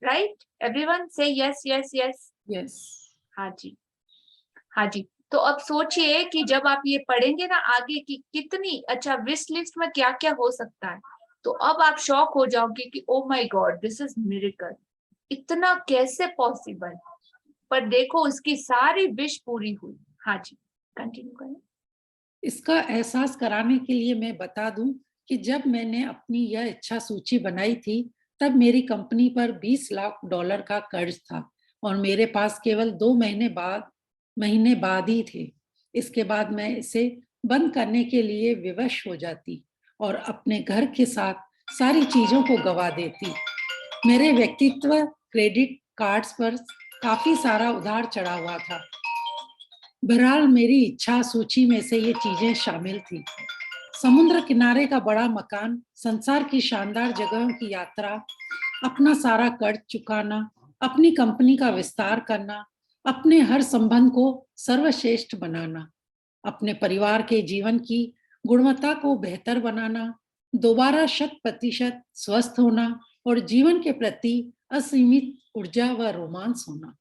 राइट, एवरीवन से यस यस यस। यस हाँ जी, हाँ जी। तो अब सोचिए कि जब आप ये पढ़ेंगे ना आगे की कितनी अच्छा विश लिस्ट में क्या क्या हो सकता है, तो अब आप शॉक हो जाओगे कि oh my God, this is miracle, इतना कैसे पॉसिबल। पर देखो उसकी सारी विश पूरी हुई। हाँ जी, कंटिन्यू करें। इसका एहसास कराने के लिए मैं बता दूं कि जब मैंने अपनी यह इच्छा सूची बनाई थी, तब मेरी कंपनी पर $20 लाख का कर्ज था और मेरे पास केवल 2 महीने बाद ही थे। इसके बाद मैं इसे बंद करने के लिए विवश हो जाती और अपने घर के साथ सारी चीजों को गवा देती। मेरे व्यक्तित्व क्रेडिट कार्ड्स पर काफी सारा उधार चढ़ा हुआ था। बहरहाल मेरी इच्छा सूची में से ये चीजें शामिल थी: समुद्र किनारे का बड़ा मकान, संसार की शानदार जगहों की यात्रा, अपना सारा कर्ज चुकाना, अपनी कंपनी का विस्तार करना, अपने हर संबंध को सर्वश्रेष्ठ बनाना, अपने परिवार के जीवन की गुणवत्ता को बेहतर बनाना, दोबारा 100% स्वस्थ होना और जीवन के प्रति असीमित ऊर्जा व रोमांस होना।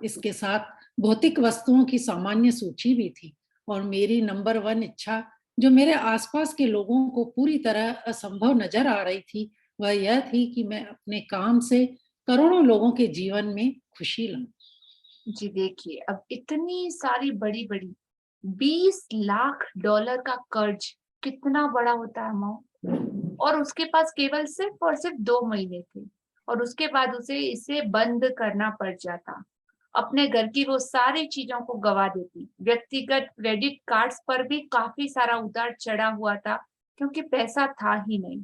इसके साथ भौतिक वस्तुओं की सामान्य सूची भी थी और मेरी नंबर 1 इच्छा, जो मेरे आसपास के लोगों को पूरी तरह असंभव नजर आ रही थी, वह यह थी कि मैं अपने काम से करोड़ों लोगों के जीवन में खुशी लाऊं। जी देखिए, अब इतनी सारी बड़ी बड़ी $20 लाख का कर्ज कितना बड़ा होता है अमाउंट, और उसके पास केवल सिर्फ और सिर्फ 2 महीने थे, और उसके बाद उसे इसे बंद करना पड़ जाता। अपने घर की वो सारी चीजों को गवा देती। व्यक्तिगत क्रेडिट कार्ड्स पर भी काफी सारा उतार चढ़ा हुआ था, क्योंकि पैसा था ही नहीं।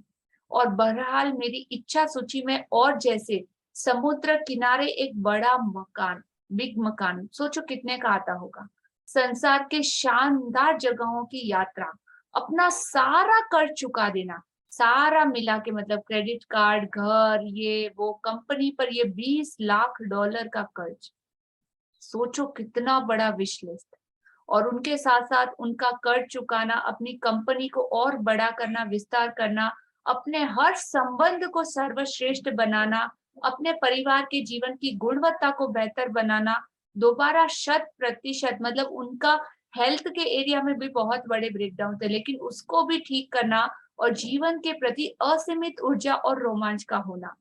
और बहरहाल मेरी इच्छा सूची में, और जैसे समुद्र किनारे एक बड़ा मकान, बिग मकान, सोचो कितने का आता होगा, संसार के शानदार जगहों की यात्रा, अपना सारा कर्ज चुका देना, सारा मिला के, मतलब क्रेडिट कार्ड, घर, ये वो, कंपनी पर ये $20 लाख का कर्ज। सोचो कितना बड़ा विश लिस्ट। और उनके साथ साथ उनका कर्ज चुकाना, अपनी कंपनी को और बड़ा करना, विस्तार करना, अपने हर संबंध को सर्वश्रेष्ठ बनाना, अपने परिवार के जीवन की गुणवत्ता को बेहतर बनाना, दोबारा 100%, मतलब उनका हेल्थ के एरिया में भी बहुत बड़े ब्रेकडाउन थे, लेकिन उसको भी ठीक करना, और जीवन के प्रति असीमित ऊर्जा और रोमांच का होना।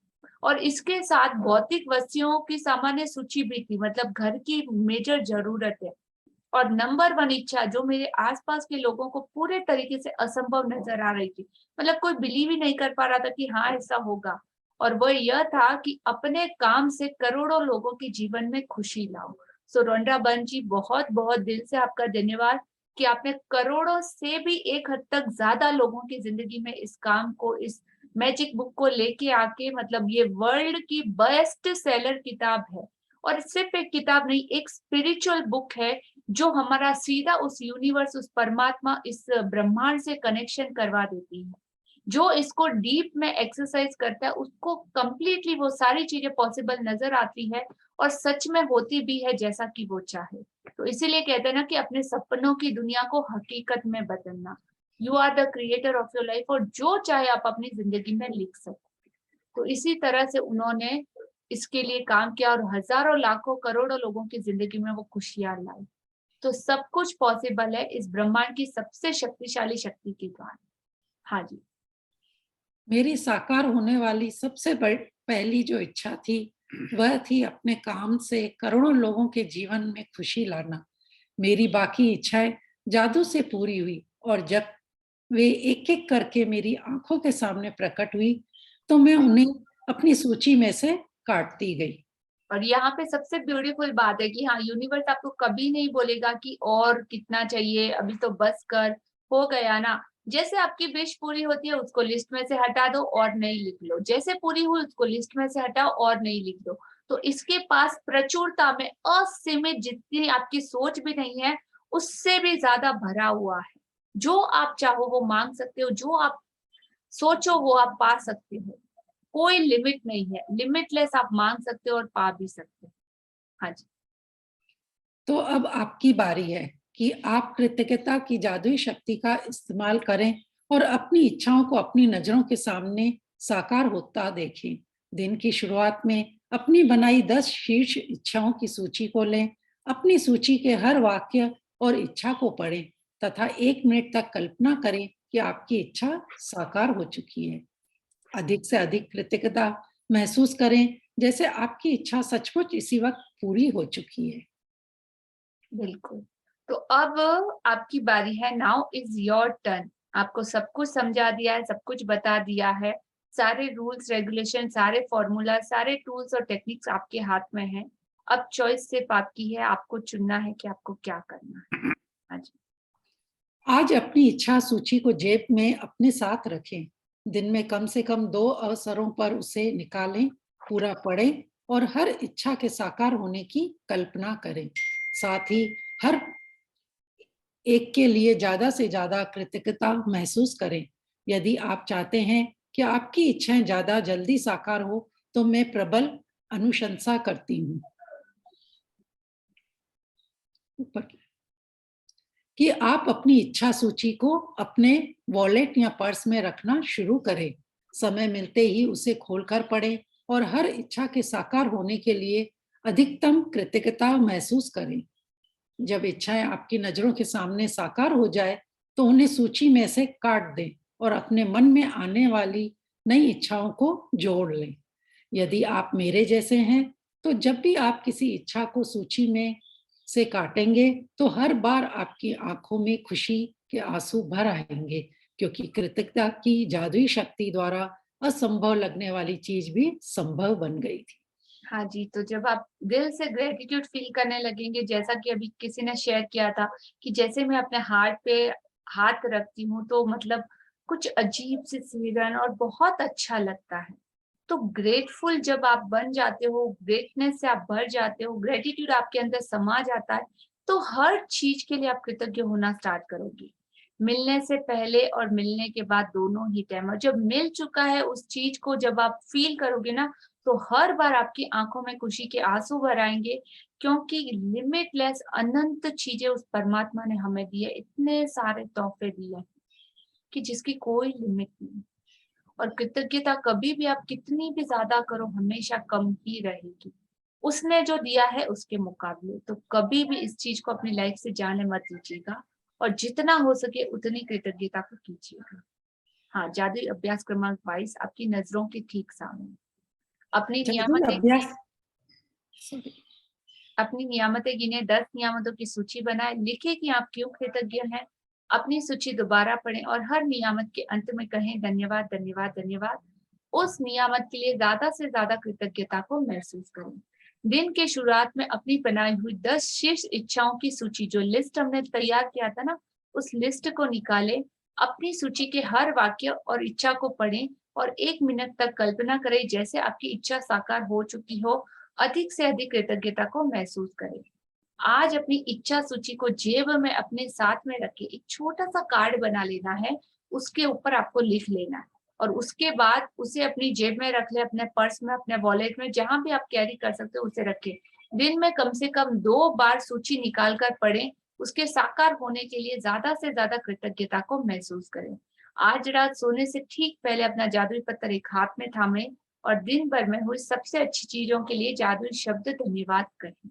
और इसके साथ भौतिक वस्तुओं की सामान्य सूची भी थी, मतलब घर की मेजर जरूरत है। और नंबर 1 इच्छा, जो मेरे आसपास के लोगों को पूरे तरीके से असंभव नजर आ रही थी, मतलब कोई बिलीव ही नहीं कर पा रहा था कि हाँ ऐसा होगा, और वो यह था कि अपने काम से करोड़ों लोगों के जीवन में खुशी लाओ। सो रोंडा बन जी, बहुत बहुत दिल से आपका धन्यवाद कि आपने करोड़ों से भी एक हद तक ज्यादा लोगों की जिंदगी में इस काम को, इस मैजिक बुक को लेके आके, मतलब ये वर्ल्ड की बेस्ट सेलर किताब है। और सिर्फ एक किताब नहीं, एक स्पिरिचुअल बुक है, जो हमारा सीधा उस यूनिवर्स, उस परमात्मा, इस ब्रह्मांड से कनेक्शन करवा देती है। जो इसको डीप में एक्सरसाइज करता है उसको कंप्लीटली वो सारी चीजें पॉसिबल नजर आती है और सच में होती भी है जैसा कि वो चाहे। तो इसीलिए कहते हैं ना कि अपने सपनों की दुनिया को हकीकत में बदलना। You are the creator of your life, और जो चाहे आप अपनी जिंदगी में लिख सकते। तो इसी तरह से उन्होंने इसके लिए काम किया और हजारों लाखों करोड़ों लोगों की जिंदगी में वो खुशियां लाई। तो सब कुछ पॉसिबल है इस ब्रह्मांड की सबसे शक्तिशाली शक्ति के द्वारा। हाँ जी। मेरी साकार होने वाली सबसे पहली जो इच्छा थी वह थी अपने काम से करोड़ों लोगों के जीवन में खुशी लाना। मेरी बाकी इच्छाएं जादू से पूरी हुई और जब वे एक एक करके मेरी आंखों के सामने प्रकट हुई तो मैं उन्हें अपनी सूची में से काटती गई। और यहाँ पे सबसे ब्यूटीफुल बात है कि हाँ, यूनिवर्स आपको कभी नहीं बोलेगा कि और कितना चाहिए, अभी तो बस कर, हो गया ना। जैसे आपकी विश पूरी होती है उसको लिस्ट में से हटा दो और नई लिख लो, जैसे पूरी हुई उसको लिस्ट में से हटाओ और नई लिख दो। तो इसके पास प्रचुरता में असीमित, जितनी आपकी सोच भी नहीं है उससे भी ज्यादा भरा हुआ है। जो आप चाहो वो मांग सकते हो, जो आप सोचो वो आप पा सकते हो। कोई लिमिट नहीं है, लिमिटलेस आप मांग सकते हो और पा भी सकते हो। हाँ जी। तो अब आपकी बारी है कि आप कृतज्ञता की जादुई शक्ति का इस्तेमाल करें और अपनी इच्छाओं को अपनी नजरों के सामने साकार होता देखें। दिन की शुरुआत में अपनी बनाई 10 शीर्ष इच्छाओं की सूची को लें। अपनी सूची के हर वाक्य और इच्छा को पढ़ें तथा 1 मिनट तक कल्पना करें कि आपकी इच्छा साकार हो चुकी है। अधिक से अधिक कृतज्ञता महसूस करें जैसे आपकी इच्छा सचमुच इसी वक्त पूरी हो चुकी है। बिल्कुल। तो अब आपकी बारी है। Now is your turn. आपको सब कुछ समझा दिया है, सब कुछ बता दिया है, सारे रूल्स रेगुलेशन, सारे फॉर्मूला, सारे टूल्स और टेक्निक्स आपके हाथ में है। अब चॉइस सिर्फ आपकी है, आपको चुनना है कि आपको क्या करना है। हाँ जी। आज अपनी इच्छा सूची को जेब में अपने साथ रखें। दिन में कम से कम 2 अवसरों पर उसे निकालें, पूरा पढ़ें और हर इच्छा के साकार होने की कल्पना करें। साथ ही हर एक के लिए ज्यादा से ज्यादा कृतज्ञता महसूस करें। यदि आप चाहते हैं कि आपकी इच्छाएं ज्यादा जल्दी साकार हो तो मैं प्रबल अनुशंसा करती हूँ कि आप अपनी इच्छा सूची को अपने वॉलेट या पर्स में रखना शुरू करें। समय मिलते ही उसे खोलकर पढ़ें और हर इच्छा के साकार होने के लिए अधिकतम कृतज्ञता महसूस करें। जब इच्छाएं आपकी नजरों के सामने साकार हो जाए तो उन्हें सूची में से काट दें और अपने मन में आने वाली नई इच्छाओं को जोड़ लें। यदि आप मेरे जैसे हैं तो जब भी आप किसी इच्छा को सूची में से काटेंगे तो हर बार आपकी आंखों में खुशी के आंसू भर आएंगे, क्योंकि कृतज्ञता की जादुई शक्ति द्वारा असंभव लगने वाली चीज भी संभव बन गई थी। हाँ जी। तो जब आप दिल से ग्रेटिट्यूड फील करने लगेंगे, जैसा कि अभी किसी ने शेयर किया था कि जैसे मैं अपने हार्ट पे हाथ रखती हूँ तो मतलब कुछ अजीब सी सिहरन और बहुत अच्छा लगता है। तो ग्रेटफुल जब आप बन जाते हो, ग्रेटनेस से आप भर जाते हो, ग्रेटिट्यूड आपके अंदर समा जाता है, तो हर चीज के लिए आप कृतज्ञ होना स्टार्ट करोगे। मिलने से पहले और मिलने के बाद दोनों ही टाइम। और जब मिल चुका है उस चीज को जब आप फील करोगे ना, तो हर बार आपकी आंखों में खुशी के आंसू भर आएंगे, क्योंकि लिमिटलेस अनंत चीजें उस परमात्मा ने हमें दी है, इतने सारे तोहफे दिए हैं कि जिसकी कोई लिमिट नहीं। और कृतज्ञता कभी भी आप कितनी भी ज्यादा करो हमेशा कम ही रहेगी उसने जो दिया है उसके मुकाबले। तो कभी भी इस चीज को अपनी लाइफ से जाने मत दीजिएगा और जितना हो सके उतनी कृतज्ञता को कीजिएगा। हाँ, जादुई अभ्यास क्रमांक 22 आपकी नजरों के ठीक सामने। अपनी जादुई नियामतें गिने, 10 नियामतों की सूची बनाए, लिखे कि आप क्यों कृतज्ञ हैं। अपनी सूची दोबारा पढ़ें और हर नियामत के अंत में कहें धन्यवाद धन्यवाद धन्यवाद। उस नियामत के लिए ज्यादा से ज्यादा कृतज्ञता को महसूस करें। दिन के शुरुआत में अपनी बनाई हुई 10 शीर्ष इच्छाओं की सूची, जो लिस्ट हमने तैयार किया था ना, उस लिस्ट को निकालें। अपनी सूची के हर वाक्य और इच्छा को पढ़ें और 1 मिनट तक कल्पना करें जैसे आपकी इच्छा साकार हो चुकी हो। अधिक से अधिक कृतज्ञता को महसूस करें। आज अपनी इच्छा सूची को जेब में अपने साथ में रखे एक छोटा सा कार्ड बना लेना है, उसके ऊपर आपको लिख लेना है और उसके बाद उसे अपनी जेब में रख ले, अपने पर्स में, अपने वॉलेट में, जहां भी आप कैरी कर सकते हो उसे रखें। दिन में कम से कम 2 बार सूची निकाल कर पढ़ें। उसके साकार होने के लिए ज्यादा से ज्यादा कृतज्ञता को महसूस करें। आज रात सोने से ठीक पहले अपना जादुई पत्थर एक हाथ में थामें और दिन भर में हुई सबसे अच्छी चीजों के लिए जादुई शब्द धन्यवाद करें।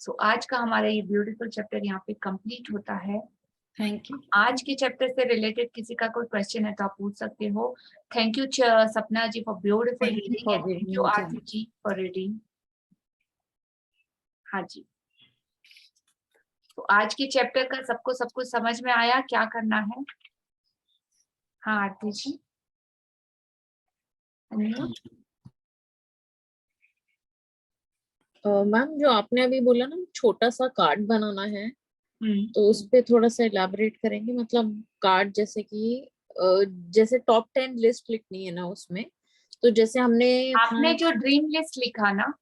सो आज का हमारा ये ब्यूटीफुल चैप्टर यहाँ पे कंप्लीट होता है। Thank you. आज के चैप्टर से रिलेटेड किसी का कोई क्वेश्चन है तो आप पूछ सकते हो। Thank you Sapna ji for beautiful Thank you reading for and thank giving you me Aarti chance. Ji for reading. हाँ जी, तो आज के चैप्टर का सबको सब कुछ समझ में आया, क्या करना है? हाँ आरती जी। Unmute? मैम जो आपने अभी बोला ना छोटा सा कार्ड बनाना है, हम्म, तो उस पे थोड़ा सा इलाबरेट करेंगे। मतलब कार्ड जैसे कि जैसे टॉप 10 लिस्ट लिखनी है ना उसमें, तो जैसे हमने आपने जो ड्रीम लिस्ट लिखा ना,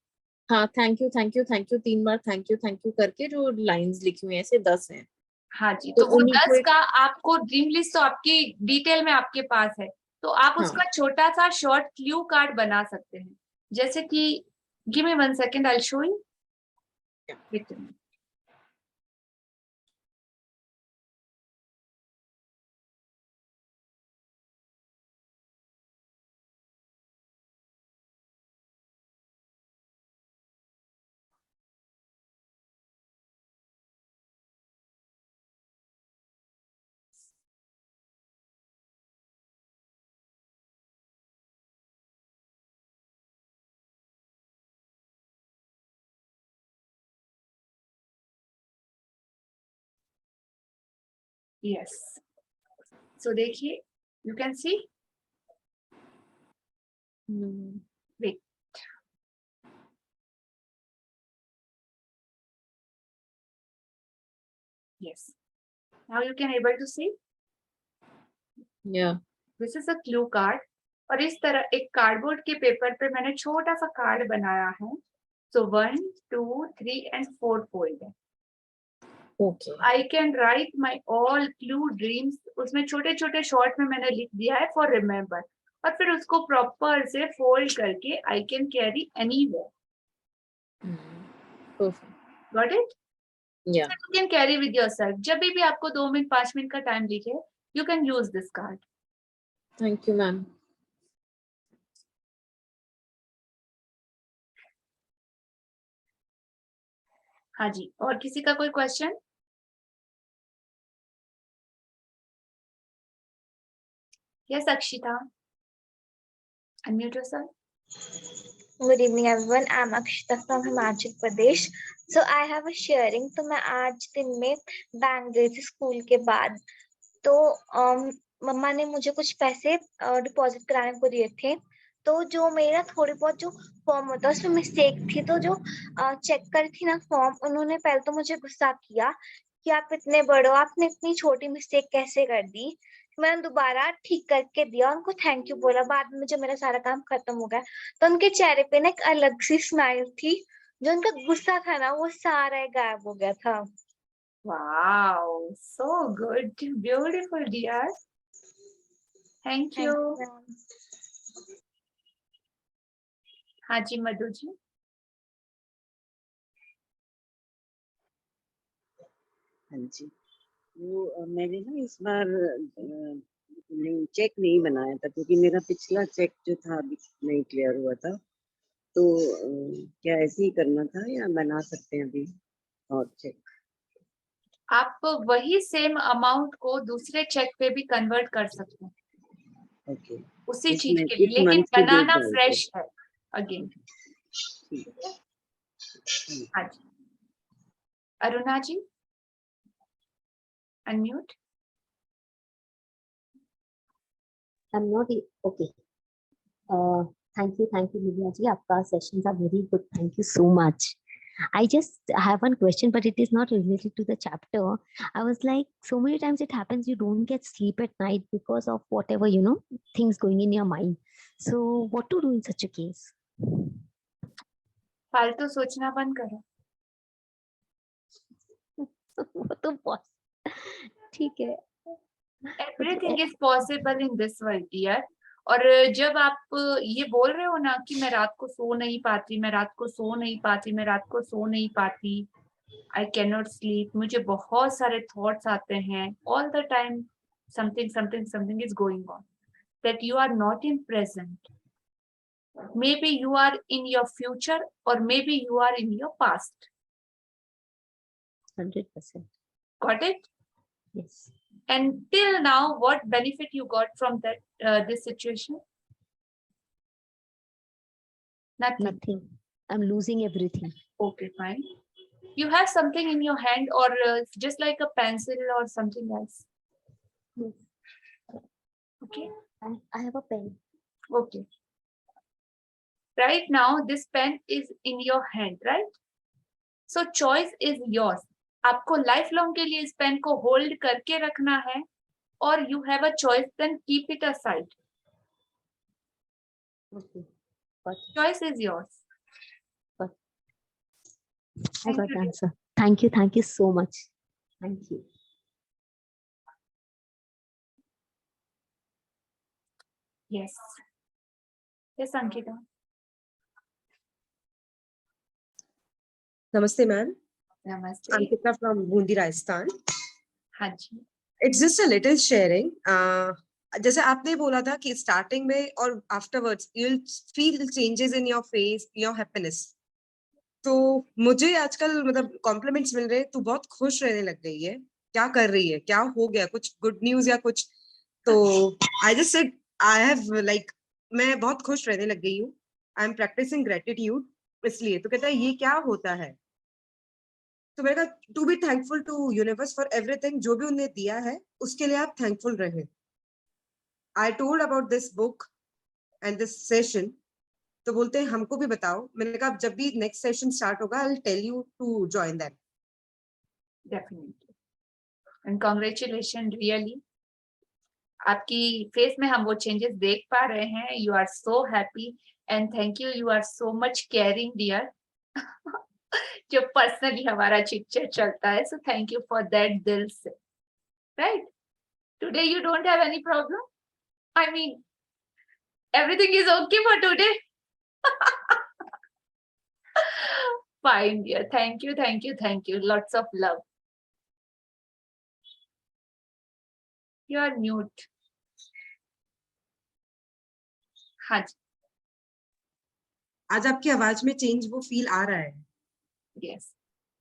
हाँ thank you thank you thank you 3 bar thank you करके जो लाइंस लिखी हुई है, ऐसे 10 हैं। हाँ जी, तो तो वो उन्हीं को 10 एक का आपको ड्रीम लिस्ट तो आपकी डिटेल में आपके पास है, तो आप हाँ उसका छोटा सा शॉर्ट क्लू कार्ड बना सकते हैं। जैसे कि give me 1 second, I show you. Yes, so देखिए, you can see, wait, yes, now you can able to see, या this is a clue card. और इस तरह एक कार्डबोर्ड के पेपर पे मैंने छोटा सा कार्ड बनाया है। सो 1 2 3 एंड 4 फोल्ड है। Okay I can write my all clue dreams, उसमें छोटे छोटे शॉर्ट में मैंने लिख दिया है फॉर रिमेम्बर, और फिर उसको प्रॉपर से फोल्ड करके I can carry anywhere. Perfect got it? या you can carry with yourself. जब भी आपको 2 मिनट 5 मिनट का टाइम दिखे, you can use this card. Thank you ma'am. हाँ जी, और किसी का कोई question? Yes Akshita, unmute yourself. Good evening, everyone. I'm Akshita from Himachal Pradesh. So I have a sharing. तो मैं आज दिन में बैंक गई थी स्कूल के बाद। तो मम्मा ने मुझे कुछ पैसे डिपॉजिट कराने को दिए थे। तो जो मेरा थोड़ी बहुत जो फॉर्म होता है उसमें मिस्टेक थी, तो जो चेक करी थी ना फॉर्म, उन्होंने पहले तो मुझे गुस्सा किया कि आप इतने बड़े हो, आपने इतनी छोटी मिस्टेक कैसे कर दी। मैंने दोबारा ठीक करके दिया, उनको थैंक यू बोला। बाद में जब मेरा सारा काम खत्म हो गया तो उनके चेहरे पे ना एक अलग सी स्माइल थी, जो उनका गुस्सा था ना वो सारा गायब हो गया था। Wow, so good, beautiful dear. Thank you. हाँ जी मधु जी। हाँ जी, वो मैंने ना इस बार नहीं चेक नहीं बनाया था, क्योंकि मेरा पिछला चेक जो था अभी नहीं क्लियर हुआ था। तो क्या ऐसे ही करना था या बना सकते हैं अभी और चेक? आप वही सेम अमाउंट को दूसरे चेक पे भी कन्वर्ट कर सकते हैं, ओके, उसी चीज इसमें के लिए, इस लेकिन मंथ की डेट बनाना डाल के। फ्रेश है अगेन। ठीक है। हाँ जी, अरुणा जी unmute. I'm not okay. Thank you, Divya ji. Aapka sessions are very good. Thank you so much. I just have one question, but it is not related to the chapter. I was like, so many times it happens you don't get sleep at night because of whatever, things going in your mind. So what to do in such a case? फालतू सोचना बंद करो। वो तो ठीक है। Everything is possible in this world, dear. और जब आप ये बोल रहे हो ना कि मैं रात को सो नहीं पाती, मैं रात को सो नहीं पाती, मैं रात को सो नहीं पाती, आई कैन नॉट स्लीप, मुझे बहुत सारे थॉट्स आते हैं all the time, something something something is going on, that you are not in present. Maybe you are in your future or maybe you are in your past. 100%. Got it? Yes. And till now, what benefit you got from that this situation? Nothing. Nothing. I'm losing everything. Okay, fine. You have something in your hand or just like a pencil or something else. Yes. Okay. I have a pen. Okay. Right now, this pen is in your hand, right? So choice is yours. आपको life long के लिए इस pen को hold करके रखना है और you have a choice, then keep it aside. Okay. Got it. Choice is yours. I Thank got you. answer. Thank you so much. Thank you. Yes. Yes, Ankita. Namaste, ma'am. Namaste. Ankita from Bundi, Rajasthan. हाँ जी. It's just a little sharing. जैसे आपने बोला था कि starting में और afterwards you'll feel changes in your face, your happiness. तो मुझे आजकल मतलब कॉम्प्लीमेंट्स मिल रहे हैं, तू बहुत खुश रहने लग गई है, क्या कर रही है, क्या हो गया, कुछ गुड न्यूज या कुछ. तो I just said I have like मैं बहुत खुश रहने लग गई हूँ, आई एम प्रैक्टिसिंग ग्रेटिट्यूड, इसलिए. तो कहता है ये क्या होता है. तो मैंने कहा to be thankful to universe for everything, जो भी उन्हें दिया है उसके लिए आप थैंकफुल रहे. I told about this book and this session. तो बोलते हैं हमको भी बताओ. मैंने कहा जब भी नेक्स्ट सेशन स्टार्ट होगा I will tell you to join that. Definitely. And congratulations, really. आपकी फेस में हम वो चेंजेस देख पा रहे हैं. You are so happy and thank you. You are so much caring dear. जो पर्सनली हमारा चिट-चैट चलता है. So thank you for that दिल से. Right? Today you don't have any problem? I mean everything is okay for today? Fine, dear. Thank you, thank you, thank you. Lots of love. You are mute. हाँ जी. आज आपकी आवाज में change वो feel आ रहा है. Yes.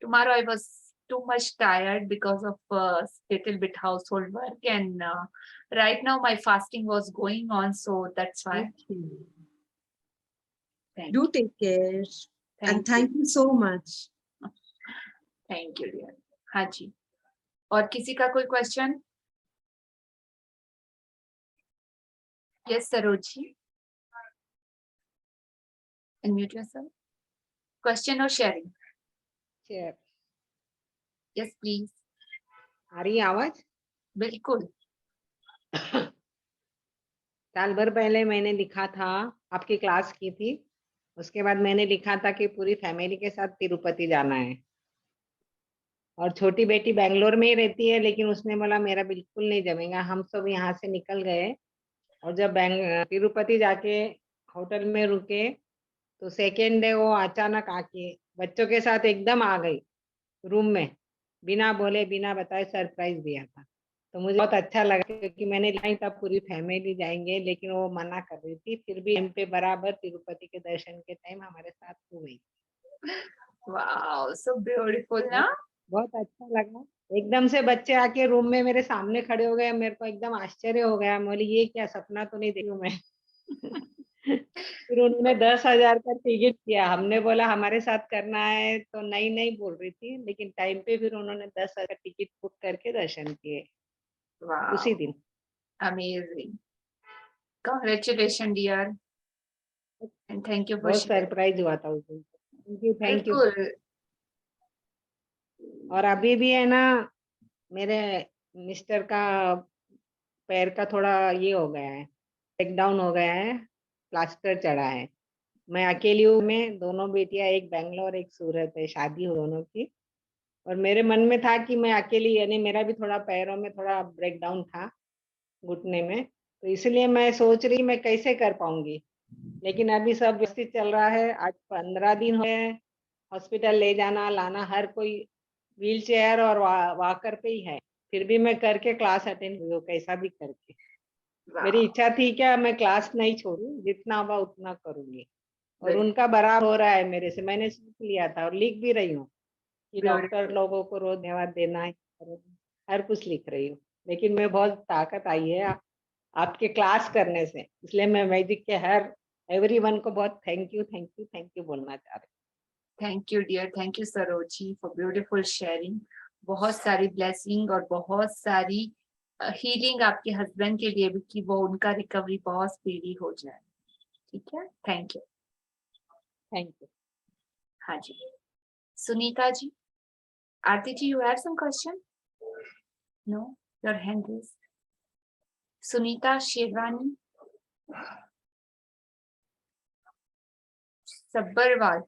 Tomorrow I was too much tired because of little bit household work, and right now my fasting was going on, so that's why. Thank Do you. take care and Thank thank you so much. Thank you, dear. हाँ जी. और किसी का कोई question? Yes, Saroji. Unmute yourself. Question or sharing? Share. Yes, please. आ रही है आवाज? बिल्कुल. साल भर पहले मैंने लिखा था, आपकी क्लास की थी, उसके बाद मैंने लिखा था कि पूरी फैमिली के साथ तिरुपति जाना है. और छोटी बेटी बेंगलोर में ही रहती है, लेकिन उसने बोला मेरा बिल्कुल नहीं जमेगा. हम सब यहाँ से निकल गए और जब तिरुपति जाके होटल में रुके तो सेकेंड डे वो अचानक आके बच्चों के साथ एकदम आ गई रूम में, बिना बोले बिना बताए सरप्राइज दिया था. तो मुझे बहुत अच्छा लगा क्योंकि मैंने नहीं था पूरी फैमिली जाएंगे, लेकिन वो मना कर रही थी, फिर भी टाइम पे बराबर तिरुपति के दर्शन के टाइम हमारे साथ हो गई. Wow, so beautiful, ना? बहुत अच्छा लगा. एकदम से बच्चे आके रूम में मेरे सामने खड़े हो गए, मेरे को एकदम आश्चर्य हो गया. मैं बोली ये क्या, सपना तो नहीं देखी हूँ मैं. फिर उन्होंने 10,000 का टिकट किया. हमने बोला हमारे साथ करना है तो नहीं बोल रही थी, लेकिन टाइम पे फिर उन्होंने 10,000 का टिकट बुक करके दर्शन किए उसी Wow, दिन. amazing. Congratulations, dear. And thank you for बहुत sharing. सरप्राइज हुआ था उस दिन. Thank you. बिल्कुल. और अभी भी है ना, मेरे मिस्टर का पैर का थोड़ा ये हो गया है, ब्रेक डाउन हो गया है, प्लास्टर चढ़ा है. मैं अकेली हूँ. मैं दोनों बेटियां, एक बेंगलोर एक सूरत है, शादी हो दोनों की. और मेरे मन में था कि मैं अकेली, यानी मेरा भी थोड़ा पैरों में थोड़ा ब्रेक डाउन था घुटने में, तो तो इसलिए मैं सोच रही मैं कैसे कर पाऊंगी, लेकिन अभी सब व्यवस्थित चल रहा है। आज 15 दिन हुए हैं, हॉस्पिटल ले जाना लाना, हर कोई व्हील चेयर और वॉकर पे ही है, फिर भी मैं करके क्लास अटेंड हुई हूँ, कैसा भी करके। मेरी इच्छा थी क्या मैं क्लास नहीं छोड़ू, जितना हुआ उतना करूंगी, और Very उनका बराबर हो रहा है मेरे से। मैंने सीख लिया था और लिख भी रही हूँ कि Beautiful. डॉक्टर लोगों को रोज धन्यवाद देना है, हर कुछ लिख रही हूँ। लेकिन मैं बहुत ताकत आई है आपके क्लास करने से, इसलिए मैं मैजिक के हर एवरीवन को बहुत थैंक यू बोलना चाह रही हूँ। Thank you dear, thank you Saroji for beautiful sharing. बहुत सारी ब्लेसिंग और बहुत सारी हीलिंग आपके हस्बैंड के लिए भी, कि वो उनका रिकवरी बहुत स्पीडी हो जाए। ठीक है, थैंक यू। Thank you. हाँ जी, Sunita ji, Aarti ji, you have some question? No, your hand is Sunita Sherwani Sabharwal,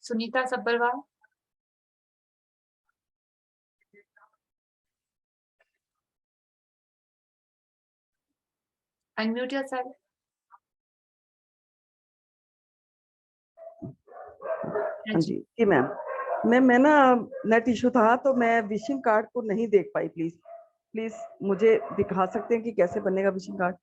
Sunita Sabharwal. Unmute yourself. हाँ जी जी मैम, मैं ना नेट इशू था तो मैं विशिंग कार्ड को नहीं देख पाई। प्लीज मुझे दिखा सकते हैं कि कैसे बनेगा विशिंग कार्ड?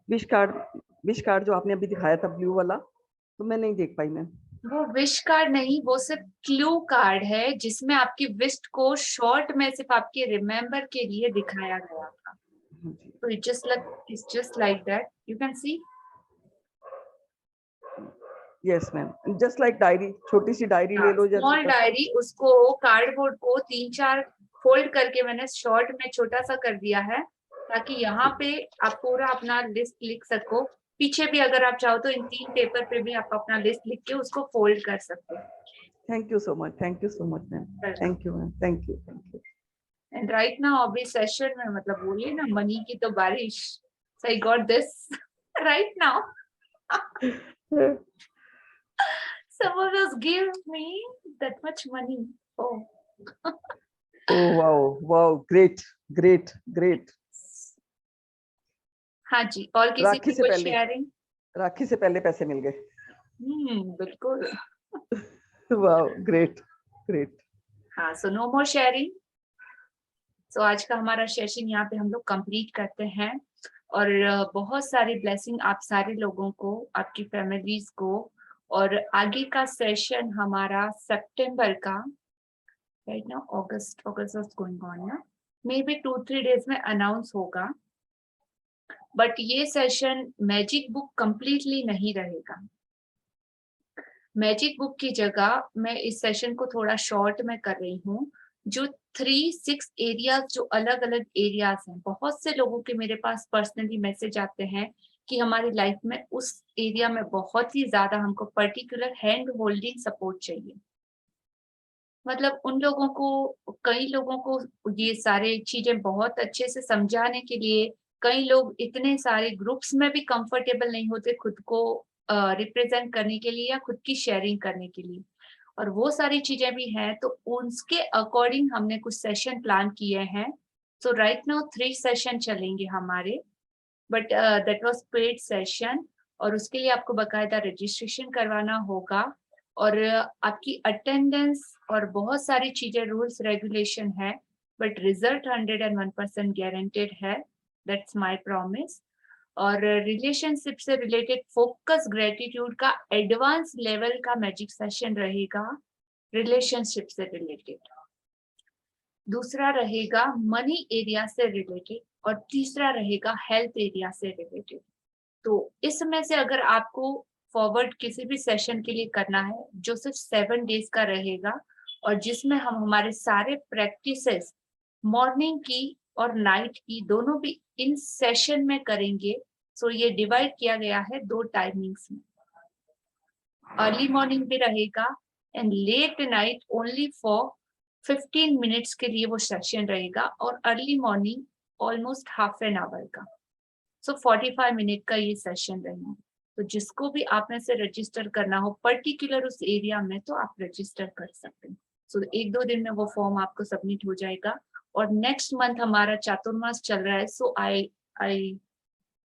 विश कार्ड जो आपने अभी दिखाया था ब्लू वाला, तो मैं नहीं देख पाई मैम। वो विश कार्ड नहीं, वो सिर्फ क्लू कार्ड है जिसमें आपकी विश को शॉर्ट में सिर्फ आपके रिमेम्बर के लिए दिखाया गया था। तो it's just like that, you can see. Yes ma'am, just like diary, छोटी सी डायरी ले लो, स्मॉल डायरी, उसको कार्डबोर्ड को 3-4 फोल्ड करके मैंने शॉर्ट में छोटा सा कर दिया है, ताकि यहाँ पे आप पूरा अपना लिस्ट लिख सको। पीछे भी अगर आप चाहो तो इन 3 पेपर पे भी आप अपना लिस्ट लिख के उसको फोल्ड कर सकते हो। Thank you so much ma'am, thank you ma'am, thank you. And right now अभी सेशन में, मतलब बोलिए ना, मनी की तो बारिश। So I got this right now. Someone else gave me that much money. Oh. Oh wow, great. हाँ जी, और किसी राखी की से कोई पहले, शेयरिंग? राखी से पहले पैसे मिल गए। बिल्कुल। Wow, great. हाँ, सो नो मोर शेयरिंग। सो आज का हमारा सेशन यहाँ पे हम लोग कंप्लीट करते हैं, और बहुत सारी ब्लेसिंग आप सारे लोगों को, आपकी फैमिलीज को। और आगे का सेशन हमारा सितंबर का, right now August is going on ना, मे बी 2-3 डेज में अनाउंस होगा। बट ये सेशन मैजिक बुक कंप्लीटली नहीं रहेगा। मैजिक बुक की जगह मैं इस सेशन को थोड़ा शॉर्ट में कर रही हूँ। जो 3-6 एरियाज, जो अलग अलग एरियाज हैं, बहुत से लोगों के मेरे पास पर्सनली मैसेज आते हैं कि हमारी लाइफ में उस एरिया में बहुत ही ज्यादा हमको पर्टिकुलर हैंड होल्डिंग सपोर्ट चाहिए। मतलब उन लोगों को, कई लोगों को ये सारे चीजें बहुत अच्छे से समझाने के लिए, कई लोग इतने सारे ग्रुप्स में भी कंफर्टेबल नहीं होते खुद को रिप्रेजेंट करने के लिए या खुद की शेयरिंग करने के लिए, और वो सारी चीजें भी हैं। तो उसके अकॉर्डिंग हमने कुछ सेशन प्लान किए हैं। सो राइट नाउ 3 सेशन चलेंगे हमारे, but that was paid session, और उसके लिए आपको बकायदा रजिस्ट्रेशन करवाना होगा, और आपकी अटेंडेंस और बहुत सारी चीजें, रूल्स रेगुलेशन है, बट रिजल्ट 101% गारंटेड है। That's my promise. और रिलेशनशिप से रिलेटेड फोकस ग्रेटिट्यूड का एडवांस लेवल का मैजिक सेशन रहेगा रिलेशनशिप से रिलेटेड। दूसरा रहेगा मनी एरिया से रिलेटेड, और तीसरा रहेगा हेल्थ एरिया से रिलेटेड। तो इसमें से अगर आपको फॉरवर्ड किसी भी सेशन के लिए करना है, जो सिर्फ 7 डेज का रहेगा, और जिसमें हम हमारे सारे प्रैक्टिसेस मॉर्निंग की और नाइट की दोनों भी इन सेशन में करेंगे। सो ये डिवाइड किया गया है 2 टाइमिंग्स में। अर्ली मॉर्निंग भी रहेगा and let night only for 15 minutes के लिए वो सेशन रहेगा, और early morning almost half an hour का। सो 45 मिनट का ये सेशन रहेगा। तो जिसको भी आप में से रजिस्टर करना हो पर्टिकुलर उस एरिया में, तो आप रजिस्टर कर सकते हैं। सो 1-2 दिन में वो फॉर्म आपको सबमिट हो जाएगा। और नेक्स्ट मंथ हमारा चातुर्मास चल रहा है, सो आई आई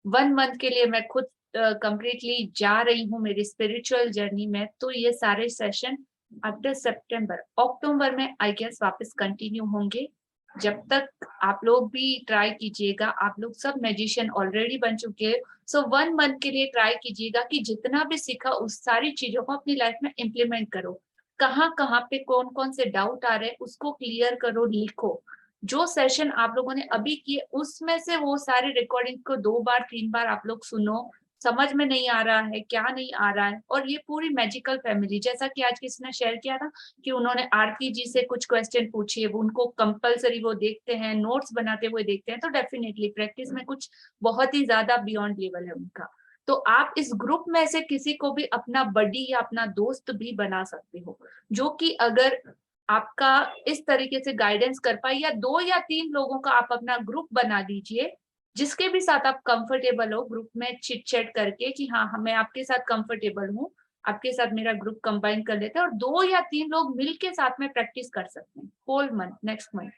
1 मंथ के लिए मैं खुद कंप्लीटली जा रही हूँ मेरी स्पिरिचुअल जर्नी में, तो ये सारे सेशन आफ्टर सितंबर अक्टूबर में आई गेस वापस कंटिन्यू होंगे। जब तक आप लोग भी ट्राई कीजिएगा, आप लोग सब मैजिशियन ऑलरेडी बन चुके हैं, सो 1 मंथ के लिए ट्राई कीजिएगा कि जितना भी सीखा उस सारी चीजों को अपनी लाइफ में इम्प्लीमेंट करो। कहाँ कहाँ पे कौन कौन से डाउट आ रहे हैं उसको क्लियर करो, लिखो। जो सेशन आप लोगों ने अभी किए उसमें से वो सारे रिकॉर्डिंग को 2 बार 3 बार आप लोग सुनो, समझ में नहीं आ रहा है क्या नहीं आ रहा है। और ये पूरी मैजिकल फैमिली, जैसा कि आज किसी ने शेयर किया था कि उन्होंने आरती जी से कुछ क्वेश्चन पूछे, वो उनको कंपलसरी वो देखते हैं, नोट्स बनाते हुए देखते हैं, तो डेफिनेटली प्रैक्टिस में कुछ बहुत ही ज्यादा बियॉन्ड लेवल है उनका। तो आप इस ग्रुप में से किसी को भी अपना बडी या अपना दोस्त भी बना सकते हो, जो कि अगर आपका इस तरीके से गाइडेंस कर पाए, या 2 या 3 लोगों का आप अपना ग्रुप बना दीजिए जिसके भी साथ आप कंफर्टेबल हो, ग्रुप में चिट चैट करके कि हाँ मैं आपके साथ कंफर्टेबल हूँ, आपके साथ मेरा ग्रुप कंबाइन कर लेते हैं, और 2 या 3 लोग मिलके साथ में प्रैक्टिस कर सकते हैं होल मंथ, नेक्स्ट मंथ।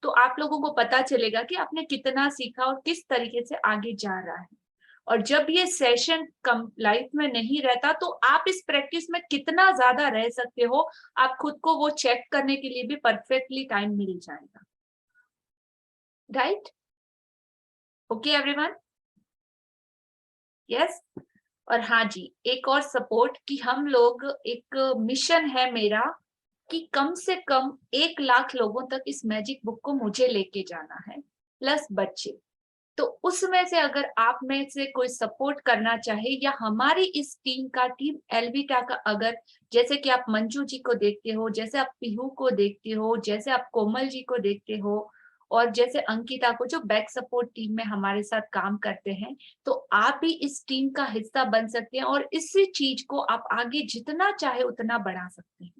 तो आप लोगों को पता चलेगा कि आपने कितना सीखा और किस तरीके से आगे जा रहा है। और जब ये सेशन लाइफ में नहीं रहता तो आप इस प्रैक्टिस में कितना ज्यादा रह सकते हो, आप खुद को वो चेक करने के लिए भी परफेक्टली टाइम मिल जाएगा। राइट? Okay everyone? यस? और हाँ जी, एक और सपोर्ट कि हम लोग, एक मिशन है मेरा कि कम से कम 1 लाख लोगों तक इस मैजिक बुक को मुझे लेके जाना है, प्लस बच्चे। तो उसमें से अगर आप में से कोई सपोर्ट करना चाहे, या हमारी इस टीम का, टीम एल्विटा का, अगर जैसे कि आप मंजू जी को देखते हो, जैसे आप पीहू को देखते हो, जैसे आप कोमल जी को देखते हो, और जैसे अंकिता को जो बैक सपोर्ट टीम में हमारे साथ काम करते हैं, तो आप भी इस टीम का हिस्सा बन सकते हैं और इसी चीज को आप आगे जितना चाहे उतना बढ़ा सकते हैं।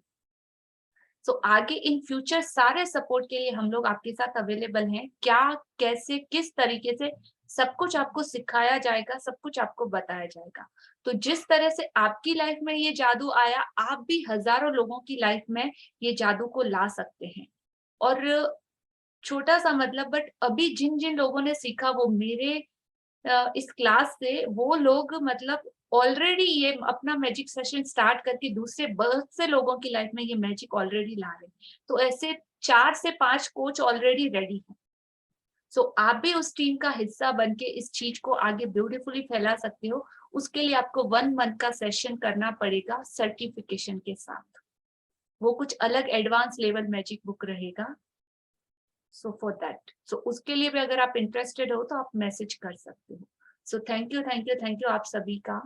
सो आगे इन फ्यूचर सारे सपोर्ट के लिए हम लोग आपके साथ अवेलेबल हैं। क्या, कैसे, किस तरीके से, सब कुछ आपको सिखाया जाएगा, सब कुछ आपको बताया जाएगा। तो जिस तरह से आपकी लाइफ में ये जादू आया, आप भी हजारों लोगों की लाइफ में ये जादू को ला सकते हैं। और छोटा सा मतलब, बट अभी जिन जिन लोगों ने सीखा वो मेरे इस क्लास से, वो लोग मतलब ऑलरेडी ये अपना मैजिक सेशन स्टार्ट करके दूसरे बहुत से लोगों की लाइफ में ये मैजिक ऑलरेडी ला रहे हैं। तो ऐसे 4 से 5 कोच ऑलरेडी रेडी हैं। सो आप भी उस टीम का हिस्सा बन के इस चीज को आगे ब्यूटीफुली फैला सकते हो। उसके लिए आपको 1 मंथ का सेशन करना पड़ेगा सर्टिफिकेशन के साथ। वो कुछ अलग एडवांस लेवल मैजिक बुक रहेगा। सो फॉर दैट, सो उसके लिए भी अगर आप इंटरेस्टेड हो तो आप मैसेज कर सकते हो। So thank you, thank you, thank you आप सभी का।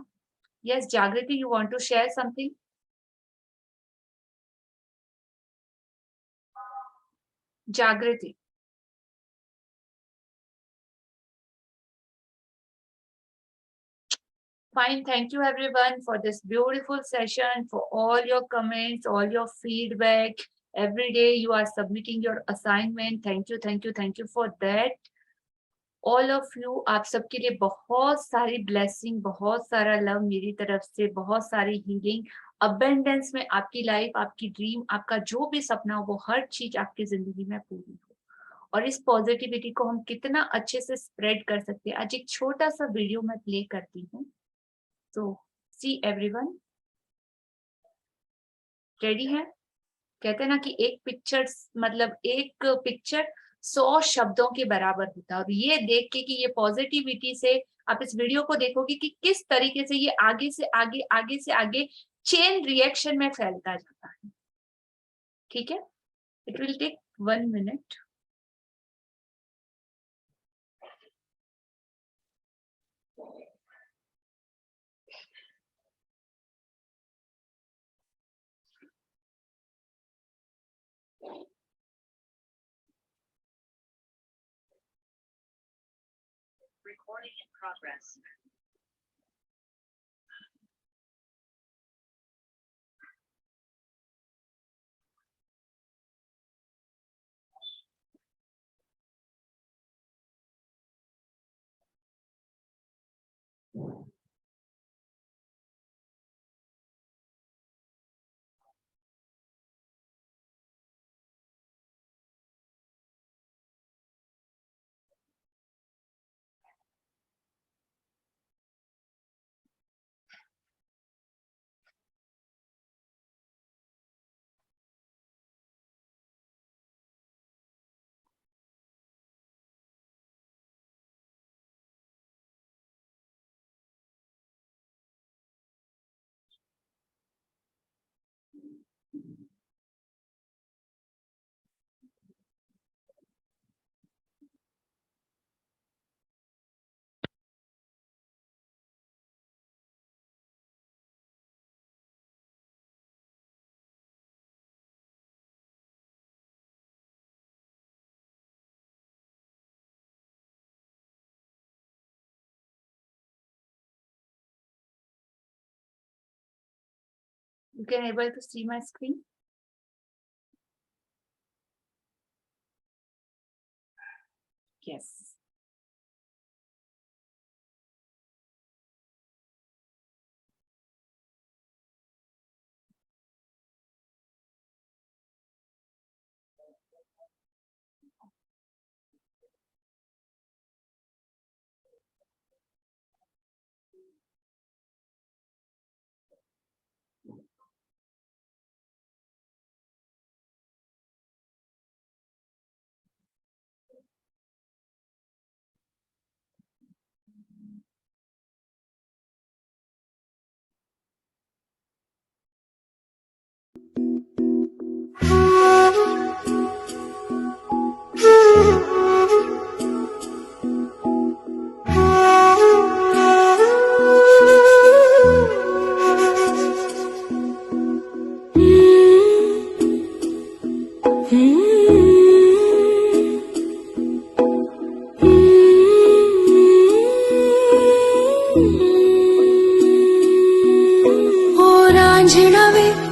Yes Jagriti, you want to share something? Jagriti? Fine, thank you everyone for this beautiful session, for all your comments, all your feedback. Every day you are submitting your assignment. Thank you, thank you, thank you for that. All of you, आप सबके लिए बहुत सारी blessing, बहुत सारा love मेरी तरफ से, बहुत सारी हीलिंग, अबेंडेंस में आपकी लाइफ, आपकी ड्रीम, आपका जो भी सपना हो, वो हर चीज आपकी जिंदगी में पूरी हो। और इस पॉजिटिविटी को हम कितना अच्छे से स्प्रेड कर सकते हैं, आज एक छोटा सा वीडियो मैं प्ले करती हूँ। तो सी एवरीवन, रेडी है? कहते हैं ना कि एक पिक्चर, मतलब एक पिक्चर 100 शब्दों के बराबर होता है। और ये देख के कि ये पॉजिटिविटी से आप इस वीडियो को देखोगे कि किस तरीके से ये आगे से आगे, आगे से आगे चेन रिएक्शन में फैलता जाता है। ठीक है, it will take 1 minute. Recording in progress. You can able to see my screen? Yes.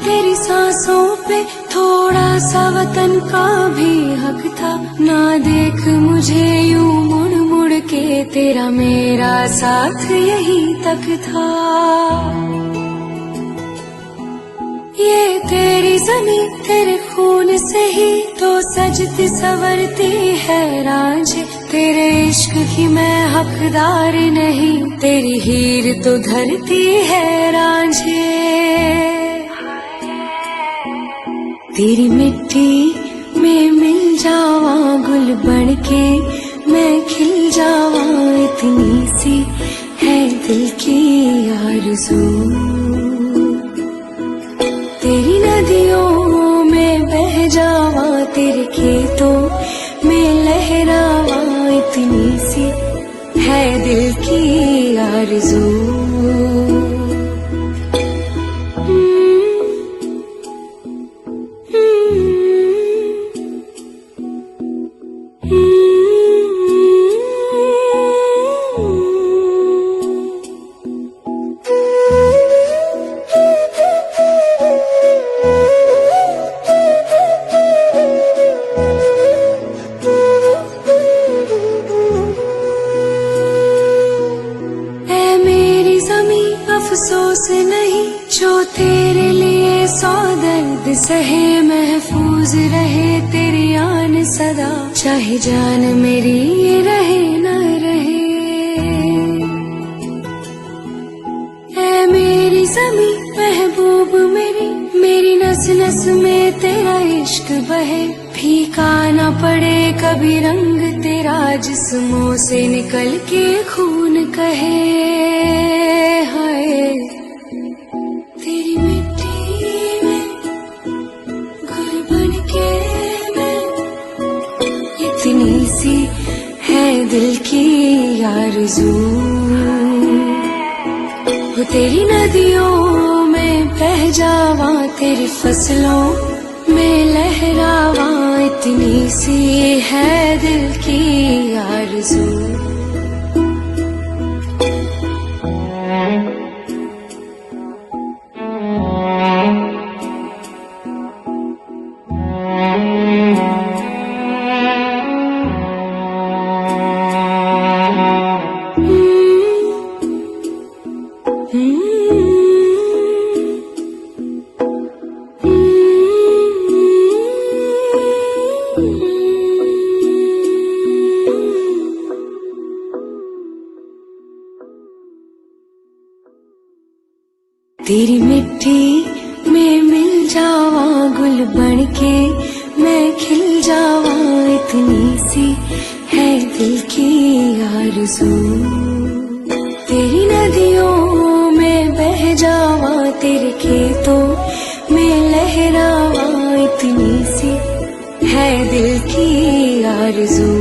तेरी सांसों पे थोड़ा सा वतन का भी हक था। ना देख मुझे यूं मुड़ मुड़ के, तेरा मेरा साथ यही तक था। ये तेरी ज़मीं तेरे खून से ही तो सजती संवरती है रांझे। तेरे इश्क की मैं हकदार नहीं, तेरी हीर तो धरती है रांझे। तेरी मिट्टी में मिल जावा गुल बन के, मैं खिल जावा, इतनी सी है दिल की आरज़ू। तेरी नदियों में बह जावा, तेरे खेतों में लहरावा, इतनी सी है दिल की आरज़ू। अफसोस नहीं जो तेरे लिए सौ दर्द सहे, महफूज रहे तेरी आन सदा, चाहे जान मेरी ये रहे न रहे। ऐ मेरी ज़मीं महबूब मेरी, मेरी नस नस में तेरा इश्क बहे। फीका न पड़े कभी रंग तेरा, जिस्मों से निकल के खून कहे। हाय तेरी मिट्टी में गुल बन के मैं, इतनी सी है दिल की आरज़ू। वो तेरी नदियों में बह जावा, तेरी फसलों में लहरावा, इतनी सी है दिल की आरज़ू। तेरी मिट्टी में मिल जावा गुल बन के, मैं खिल जावा, इतनी सी है दिल की आरज़ू। तेरी नदियों में बह जावा, तेरे खेतों में लहरावा, इतनी सी है दिल की आरज़ू।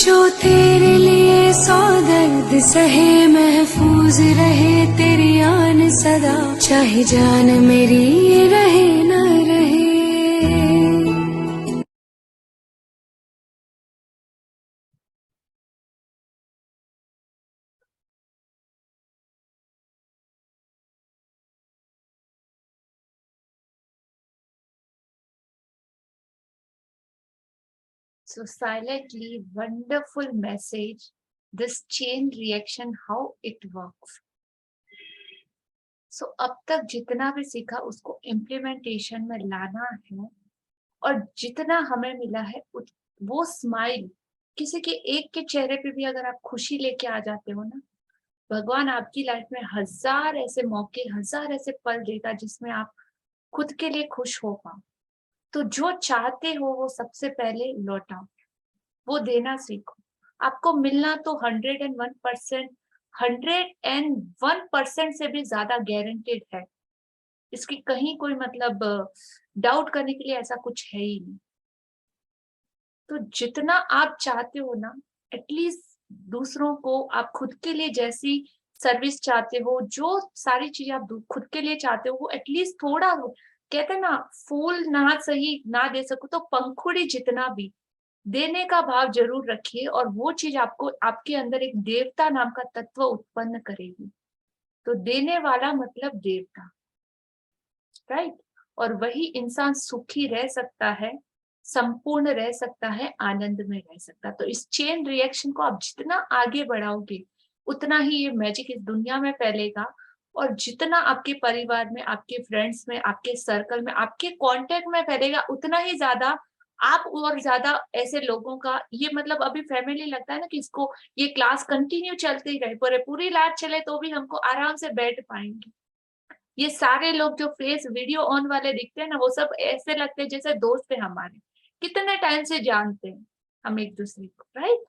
जो तेरे लिए सौ दर्द सहे, महफूज रहे तेरी आन सदा, चाहे जान मेरी रहे न रहे। So silently, wonderful message. This chain reaction, how it works. So अब तक जितना भी सीखा उसको इम्प्लीमेंटेशन में लाना है, और जितना हमें मिला है वो स्माइल, किसी के एक के चेहरे पे भी अगर आप खुशी लेके आ जाते हो ना, भगवान आपकी लाइफ में हजार ऐसे मौके, हजार ऐसे पल देगा जिसमें आप खुद के लिए खुश हो पाओ। तो जो चाहते हो वो सबसे पहले लौटाओ, वो देना सीखो। आपको मिलना तो 101%, 101% से भी ज्यादा गारंटेड है, इसकी कहीं कोई मतलब डाउट करने के लिए ऐसा कुछ है ही नहीं। तो जितना आप चाहते हो ना, एटलीस्ट दूसरों को आप खुद के लिए जैसी सर्विस चाहते हो, जो सारी चीजें आप खुद के लिए चाहते हो, वो एटलीस्ट थोड़ा, कहते हैं ना, फूल ना सही ना दे सको तो पंखुड़ी जितना भी देने का भाव जरूर रखिए, और वो चीज आपको आपके अंदर एक देवता नाम का तत्व उत्पन्न करेगी। तो देने वाला मतलब देवता, राइट? और वही इंसान सुखी रह सकता है, संपूर्ण रह सकता है, आनंद में रह सकता है। तो इस चेन रिएक्शन को आप जितना आगे बढ़ाओगे उतना ही ये मैजिक इस दुनिया में फैलेगा, और जितना आपके परिवार में, आपके फ्रेंड्स में, आपके सर्कल में, आपके कांटेक्ट में फैलेगा, उतना ही ज्यादा आप और ज्यादा ऐसे लोगों का, ये मतलब अभी फैमिली लगता है ना कि इसको ये क्लास कंटिन्यू चलती रहे, पूरी रात चले तो भी हमको आराम से बैठ पाएंगे। ये सारे लोग जो फेस वीडियो ऑन वाले दिखते हैं ना, वो सब ऐसे लगते हैं जैसे दोस्त है हमारे, कितने टाइम से जानते हैं हम एक दूसरे को, राइट?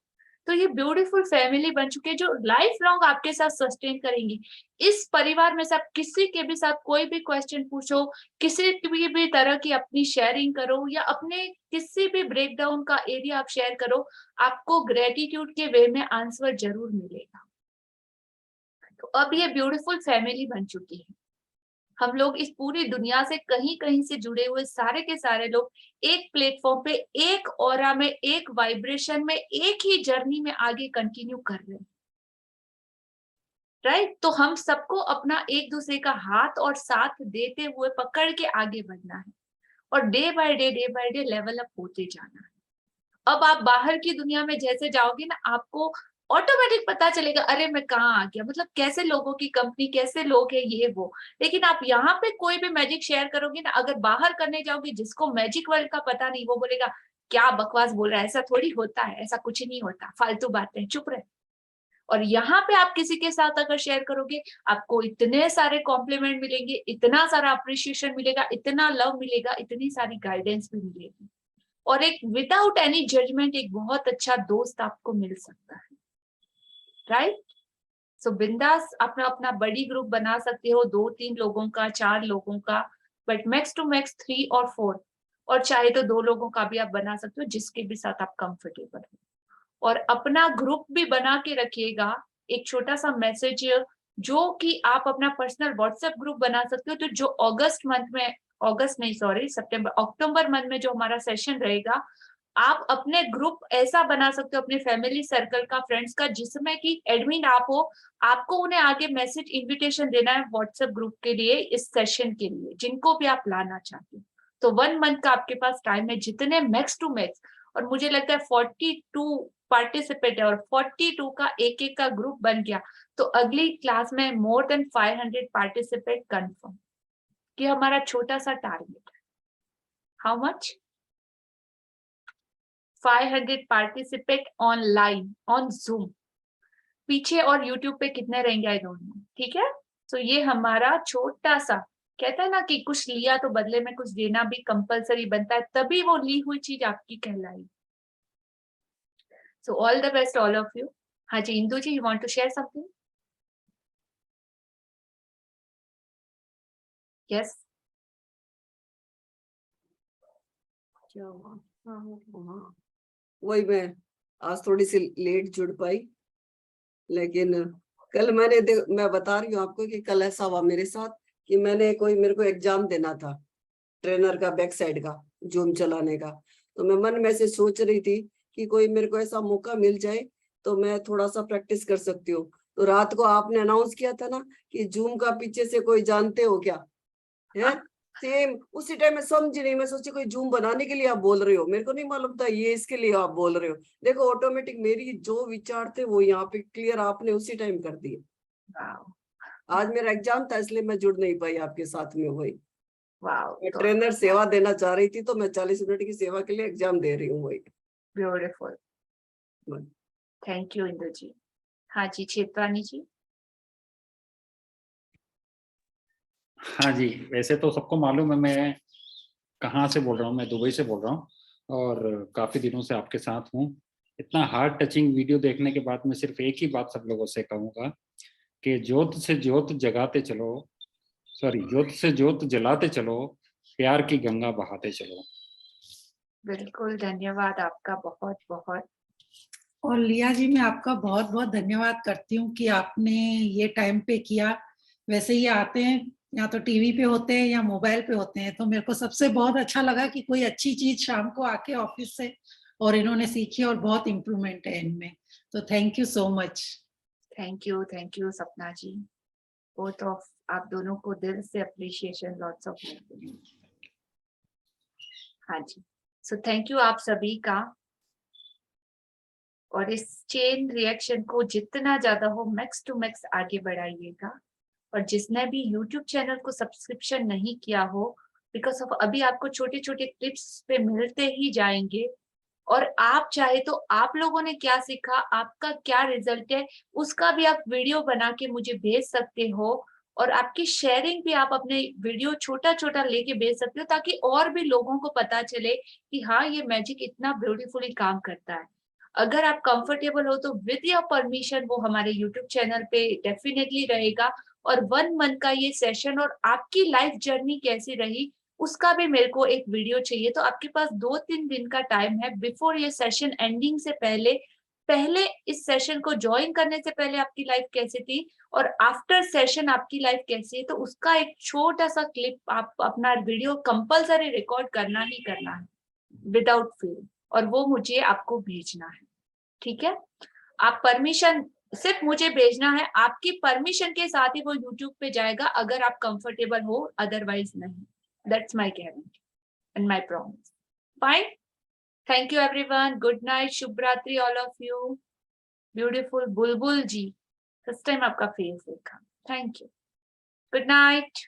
तो ये ब्यूटीफुल फैमिली बन चुके हैं जो लाइफ लॉन्ग आपके साथ सस्टेन करेंगी। इस परिवार में से आप किसी के भी साथ कोई भी क्वेश्चन पूछो, किसी भी तरह की अपनी शेयरिंग करो, या अपने किसी भी ब्रेकडाउन का एरिया आप शेयर करो, आपको ग्रेटिट्यूड के वे में आंसर जरूर मिलेगा। तो अब ये ब्यूटीफुल फैमिली बन चुकी है। हम लोग इस पूरी दुनिया से कहीं कहीं से जुड़े हुए सारे के सारे लोग एक प्लेटफॉर्म पे, एक ऑरा में, एक वाइब्रेशन में, एक ही जर्नी में आगे कंटिन्यू कर रहे हैं, राइट? तो हम सबको अपना एक दूसरे का हाथ और साथ देते हुए पकड़ के आगे बढ़ना है, और day by day level up होते जाना है। अब आप बाहर की दुनिया में जैसे जाओगे ना, आपको ऑटोमेटिक पता चलेगा, अरे मैं कहाँ आ गया, मतलब कैसे लोगों की कंपनी, कैसे लोग है, ये वो। लेकिन आप यहाँ पे कोई भी मैजिक शेयर करोगे ना, अगर बाहर करने जाओगे, जिसको मैजिक वर्ल्ड का पता नहीं, वो बोलेगा क्या बकवास बोल रहा है, ऐसा थोड़ी होता है, ऐसा कुछ नहीं होता, फालतू बातें, चुप रहे। और यहाँ पे आप किसी के साथ अगर शेयर करोगे, आपको इतने सारे कॉम्प्लीमेंट मिलेंगे, इतना सारा अप्रिशिएशन मिलेगा, इतना लव मिलेगा, इतनी सारी गाइडेंस भी मिलेगी, और एक विदाउट एनी जजमेंट एक बहुत अच्छा दोस्त आपको मिल सकता है, राइट? सो बिंदास अपना अपना बड़ी ग्रुप बना सकते हो, 2-3 लोगों का, 4 लोगों का, बट मैक्स टू मैक्स 3 और 4, और चाहे तो 2 लोगों का भी आप बना सकते हो, जिसके भी साथ आप कंफर्टेबल हो। और अपना ग्रुप भी बना के रखिएगा। एक छोटा सा मैसेज, जो कि आप अपना पर्सनल व्हाट्सएप ग्रुप बना सकते हो, तो जो अक्टूबर मंथ में जो हमारा सेशन रहेगा, आप अपने ग्रुप ऐसा बना सकते हो, अपने फैमिली सर्कल का, फ्रेंड्स का, जिसमें कि एडमिन आप हो, आपको उन्हें आगे मैसेज इनविटेशन देना है व्हाट्सएप ग्रुप के लिए, इस सेशन के लिए, जिनको भी आप लाना चाहते हो। तो 1 मंथ का आपके पास टाइम है, जितने मैक्स टू मैक्स, और मुझे लगता है 42 पार्टिसिपेट है, और 42 का एक का ग्रुप बन गया, तो अगली क्लास में मोर देन 500 पार्टिसिपेट कंफर्म, कि हमारा छोटा सा टारगेट है। How much? 500 participate online on zoom. पीछे और यूट्यूब पे कितने रहेंगे आई डोंट नो, ठीक है? तो ये हमारा छोटा सा, कहता है ना कि कुछ लिया तो बदले में कुछ देना भी कंपलसरी बनता है, तभी वो ली हुई चीज आपकी कहलाएगी। So all the best all of you. हाँ जी, Indu ji, you want to share something? Yes. वही मैं आज थोड़ी सी लेट जुड़ पाई, लेकिन कल मैं बता रही हूँ आपको कि कल ऐसा हुआ मेरे साथ कि मेरे को एग्जाम देना था ट्रेनर का, बैक साइड का, जूम चलाने का। तो मैं मन में से सोच रही थी कि कोई मेरे को ऐसा मौका मिल जाए तो मैं थोड़ा सा प्रैक्टिस कर सकती हूँ। तो रात को आपने अनाउंस किया था ना कि जूम का पीछे से कोई जानते हो क्या, है सेम उसी टाइम में समझी नहीं, मैं सोची कोई जूम बनाने के लिए आप बोल रहे हो, मेरे को नहीं मालूम था ये इसके लिए आप बोल रहे हो। देखो ऑटोमेटिक मेरी जो विचार थे वो यहाँ पे क्लियर आपने उसी टाइम कर दिए। आज मेरा एग्जाम था इसलिए मैं जुड़ नहीं पाई आपके साथ में। वही मैं ट्रेनर सेवा देना चाह रही थी तो मैं 40 मिनट की सेवा के लिए एग्जाम दे रही हूँ। वही ब्यूटीफुल, थैंक यू इंदु जी। हाँ जी, छेतवानी जी। हाँ जी, वैसे तो सबको मालूम है मैं कहाँ से बोल रहा हूँ। मैं दुबई से बोल रहा हूँ और काफी दिनों से आपके साथ हूँ। इतना हार्ट टचिंग वीडियो देखने के बाद मैं सिर्फ एक ही बात सब लोगों से कहूँगा कि ज्योत से ज्योत जगाते चलो, सॉरी ज्योत से ज्योत जलाते चलो, प्यार की गंगा बहाते चलो। बिल्कुल, धन्यवाद आपका बहुत बहुत। और लिया जी, मैं आपका बहुत बहुत धन्यवाद करती हूँ कि आपने ये टाइम पे किया। वैसे ये आते हैं या तो टीवी पे होते हैं या मोबाइल पे होते हैं, तो मेरे को सबसे बहुत अच्छा लगा कि कोई अच्छी चीज शाम को आके ऑफिस से और इन्होंने सीखी और बहुत इम्प्रूवमेंट है इनमें। तो thank you so much. Thank you Sapna ji, both of आप दोनों को दिल से अप्रिशिएशन, लॉट्स ऑफ। हाँ जी, सो थैंक यू आप सभी का। और इस चेन रिएक्शन को जितना ज्यादा हो मैक्स टू मैक्स आगे बढ़ाइएगा। और जिसने भी YouTube चैनल को सब्सक्रिप्शन नहीं किया हो, बिकॉज ऑफ अभी आपको छोटे छोटे क्लिप्स पे मिलते ही जाएंगे, और आप चाहे तो आप लोगों ने क्या सीखा, आपका क्या रिजल्ट है, उसका भी आप वीडियो बना के मुझे भेज सकते हो। और आपकी शेयरिंग भी आप अपने वीडियो छोटा छोटा लेके भेज सकते हो, ताकि और भी लोगों को पता चले कि हाँ, ये मैजिक इतना ब्यूटीफुली काम करता है। अगर आप कंफर्टेबल हो तो विद योर परमिशन वो हमारे YouTube चैनल पे डेफिनेटली रहेगा। और 1 मंथ का ये सेशन और आपकी लाइफ जर्नी कैसी रही उसका भी मेरे को एक वीडियो चाहिए। तो आपके पास 2-3 दिन का टाइम है बिफोर ये सेशन एंडिंग से पहले इस सेशन को ज्वाइन करने से पहले आपकी लाइफ कैसी थी और आफ्टर सेशन आपकी लाइफ कैसी है, तो उसका एक छोटा सा क्लिप आप अपना वीडियो कंपल्सरी रिकॉर्ड करना ही करना है विदाउट फेल, और वो मुझे आपको भेजना है। ठीक है, आप परमिशन सिर्फ मुझे भेजना है, आपकी परमिशन के साथ ही वो YouTube पे जाएगा अगर आप कंफर्टेबल हो, अदरवाइज नहीं। That's my guarantee and my promise. Fine, thank you everyone, good night, शुभ रात्रि all of you. Beautiful Bulbul ji, first time आपका फेस देखा, थैंक यू, गुड नाइट।